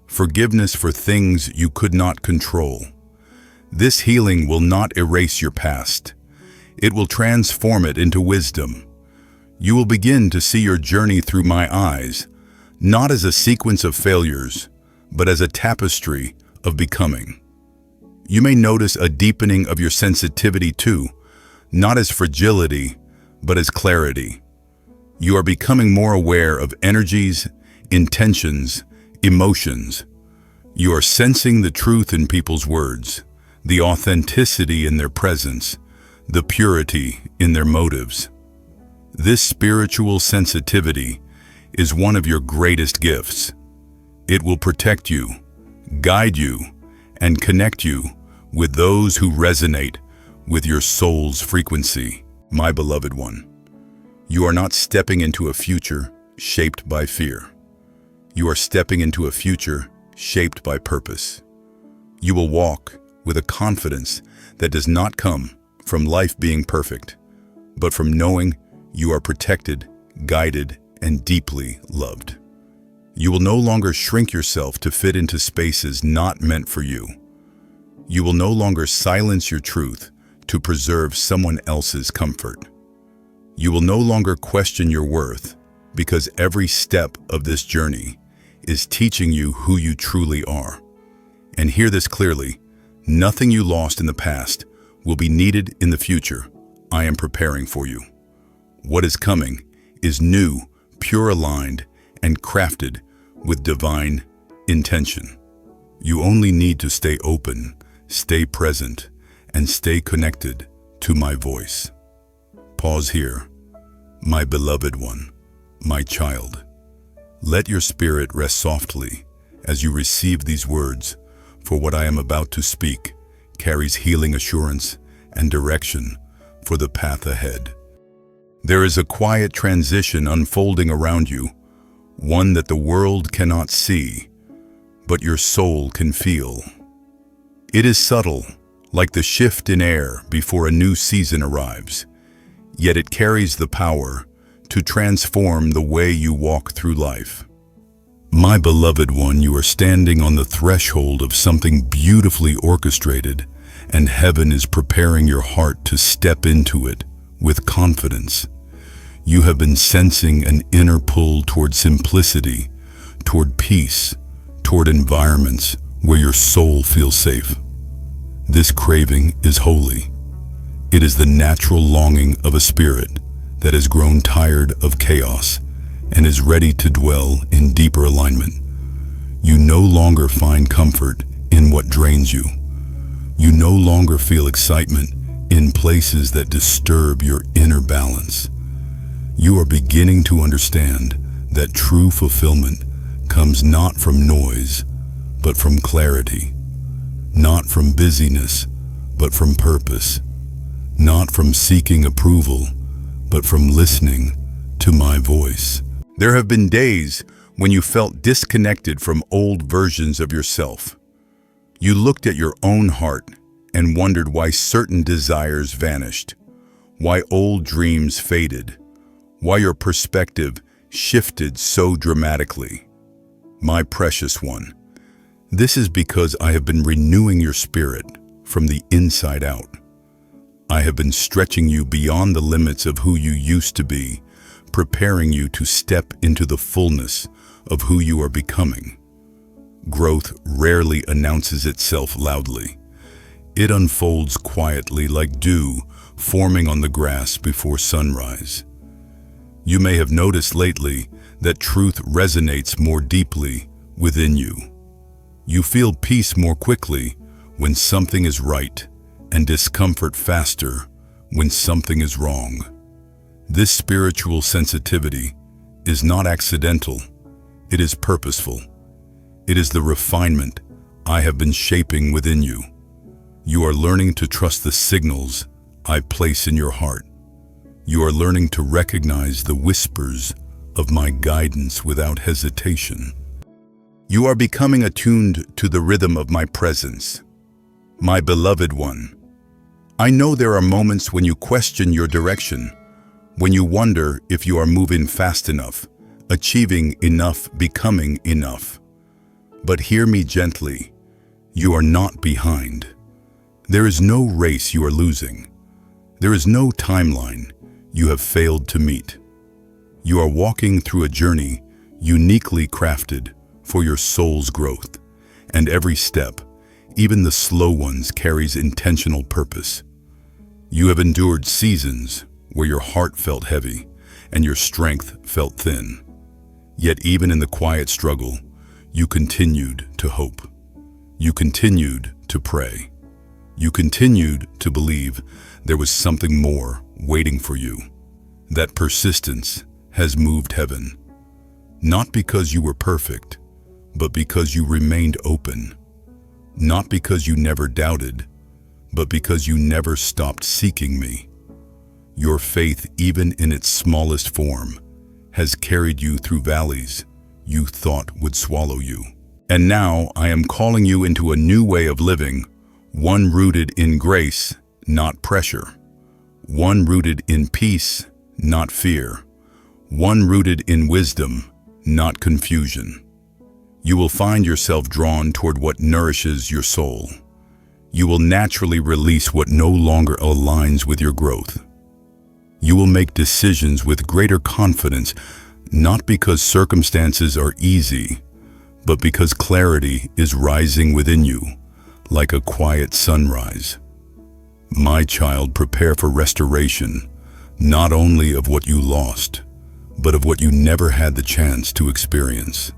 forgiveness for things you could not control. This healing will not erase your past. It will transform it into wisdom. You will begin to see your journey through my eyes, not as a sequence of failures, but as a tapestry of becoming. You may notice a deepening of your sensitivity too, not as fragility, but as clarity. You are becoming more aware of energies, intentions, emotions. You are sensing the truth in people's words, the authenticity in their presence, the purity in their motives. This spiritual sensitivity is one of your greatest gifts. It will protect you, guide you, and connect you with those who resonate with your soul's frequency. My beloved one, you are not stepping into a future shaped by fear. You are stepping into a future shaped by purpose. You will walk with a confidence that does not come from life being perfect, but from knowing you are protected, guided, and deeply loved. You will no longer shrink yourself to fit into spaces not meant for you. You will no longer silence your truth to preserve someone else's comfort. You will no longer question your worth because every step of this journey is teaching you who you truly are. And hear this clearly, nothing you lost in the past will be needed in the future. I am preparing for you. What is coming is new, pure aligned, and crafted with divine intention. You only need to stay open, stay present, and stay connected to my voice. Pause here, my beloved one, my child. Let your spirit rest softly as you receive these words, for what I am about to speak carries healing assurance and direction for the path ahead. There is a quiet transition unfolding around you, one that the world cannot see, but your soul can feel. It is subtle, like the shift in air before a new season arrives, yet it carries the power to transform the way you walk through life. My beloved one, you are standing on the threshold of something beautifully orchestrated, and heaven is preparing your heart to step into it with confidence. You have been sensing an inner pull toward simplicity, toward peace, toward environments where your soul feels safe. This craving is holy. It is the natural longing of a spirit that has grown tired of chaos and is ready to dwell in deeper alignment. You no longer find comfort in what drains you. You no longer feel excitement in places that disturb your inner balance. You are beginning to understand that true fulfillment comes not from noise, but from clarity. Not from busyness, but from purpose. Not from seeking approval, but from listening to my voice. There have been days when you felt disconnected from old versions of yourself. You looked at your own heart and wondered why certain desires vanished, why old dreams faded, why your perspective shifted so dramatically. My precious one, this is because I have been renewing your spirit from the inside out. I have been stretching you beyond the limits of who you used to be, preparing you to step into the fullness of who you are becoming. Growth rarely announces itself loudly. It unfolds quietly like dew forming on the grass before sunrise. You may have noticed lately that truth resonates more deeply within you. You feel peace more quickly when something is right, and discomfort faster when something is wrong. This spiritual sensitivity is not accidental, it is purposeful. It is the refinement I have been shaping within you. You are learning to trust the signals I place in your heart. You are learning to recognize the whispers of my guidance without hesitation. You are becoming attuned to the rhythm of my presence. My beloved one, I know there are moments when you question your direction, when you wonder if you are moving fast enough, achieving enough, becoming enough. But hear me gently, you are not behind. There is no race you are losing. There is no timeline you have failed to meet. You are walking through a journey uniquely crafted for your soul's growth, and every step, even the slow ones, carries intentional purpose. You have endured seasons where your heart felt heavy and your strength felt thin. Yet even in the quiet struggle, you continued to hope. You continued to pray. You continued to believe there was something more waiting for you. That persistence has moved heaven, not because you were perfect, but because you remained open. Not because you never doubted, but because you never stopped seeking me. Your faith, even in its smallest form, has carried you through valleys you thought would swallow you. And now I am calling you into a new way of living, one rooted in grace, not pressure. One rooted in peace, not fear. One rooted in wisdom, not confusion. You will find yourself drawn toward what nourishes your soul. You will naturally release what no longer aligns with your growth. You will make decisions with greater confidence, not because circumstances are easy, but because clarity is rising within you, like a quiet sunrise. My child, prepare for restoration, not only of what you lost, but of what you never had the chance to experience.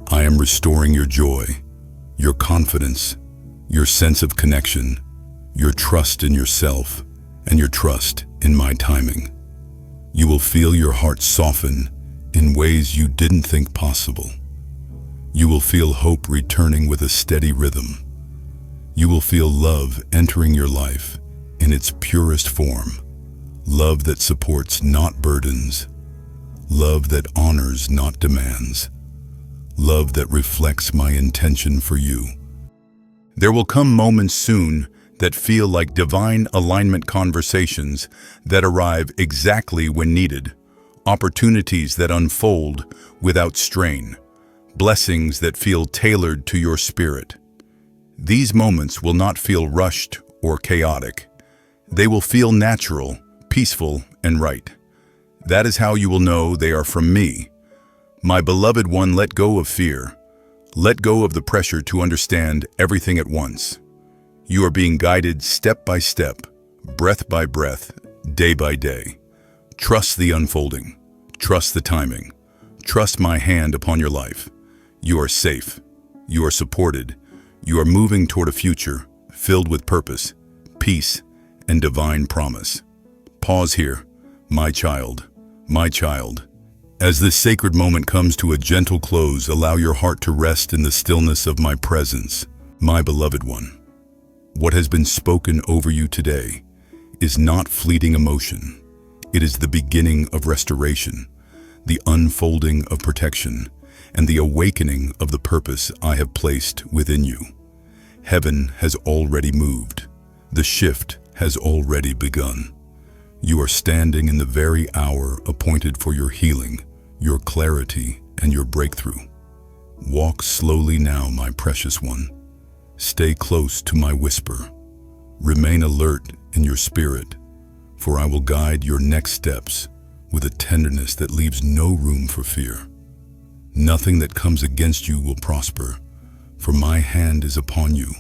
I am restoring your joy, your confidence, your sense of connection, your trust in yourself, and your trust in my timing. You will feel your heart soften in ways you didn't think possible. You will feel hope returning with a steady rhythm. You will feel love entering your life in its purest form. Love that supports, not burdens. Love that honors, not demands. Love that reflects my intention for you. There will come moments soon that feel like divine alignment conversations that arrive exactly when needed, opportunities that unfold without strain, blessings that feel tailored to your spirit. These moments will not feel rushed or chaotic. They will feel natural, peaceful, and right. That is how you will know they are from me. My beloved one, let go of fear. Let go of the pressure to understand everything at once. You are being guided step by step, breath by breath, day by day. Trust the unfolding. Trust the timing. Trust my hand upon your life. You are safe. You are supported. You are moving toward a future filled with purpose, peace, and divine promise. Pause here, my child, my child. As this sacred moment comes to a gentle close, allow your heart to rest in the stillness of my presence, my beloved one. What has been spoken over you today is not fleeting emotion. It is the beginning of restoration, the unfolding of protection, and the awakening of the purpose I have placed within you. Heaven has already moved. The shift has already begun. You are standing in the very hour appointed for your healing, your clarity, and your breakthrough. Walk slowly now, my precious one. Stay close to my whisper. Remain alert in your spirit, for I will guide your next steps with a tenderness that leaves no room for fear. Nothing that comes against you will prosper, for my hand is upon you,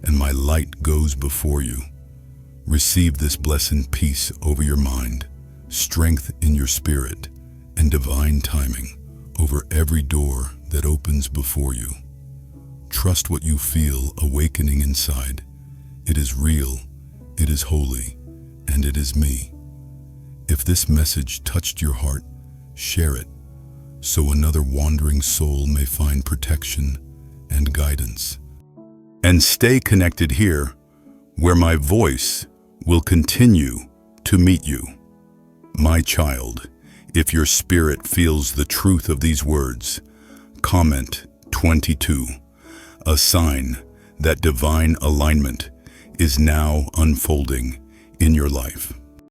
and my light goes before you. Receive this blessed peace over your mind, strength in your spirit, and divine timing over every door that opens before you. Trust what you feel awakening inside. It is real, it is holy, and it is me. If this message touched your heart, share it, so another wandering soul may find protection and guidance. And stay connected here, where my voice will continue to meet you. My child, if your spirit feels the truth of these words, comment 22, a sign that divine alignment is now unfolding in your life.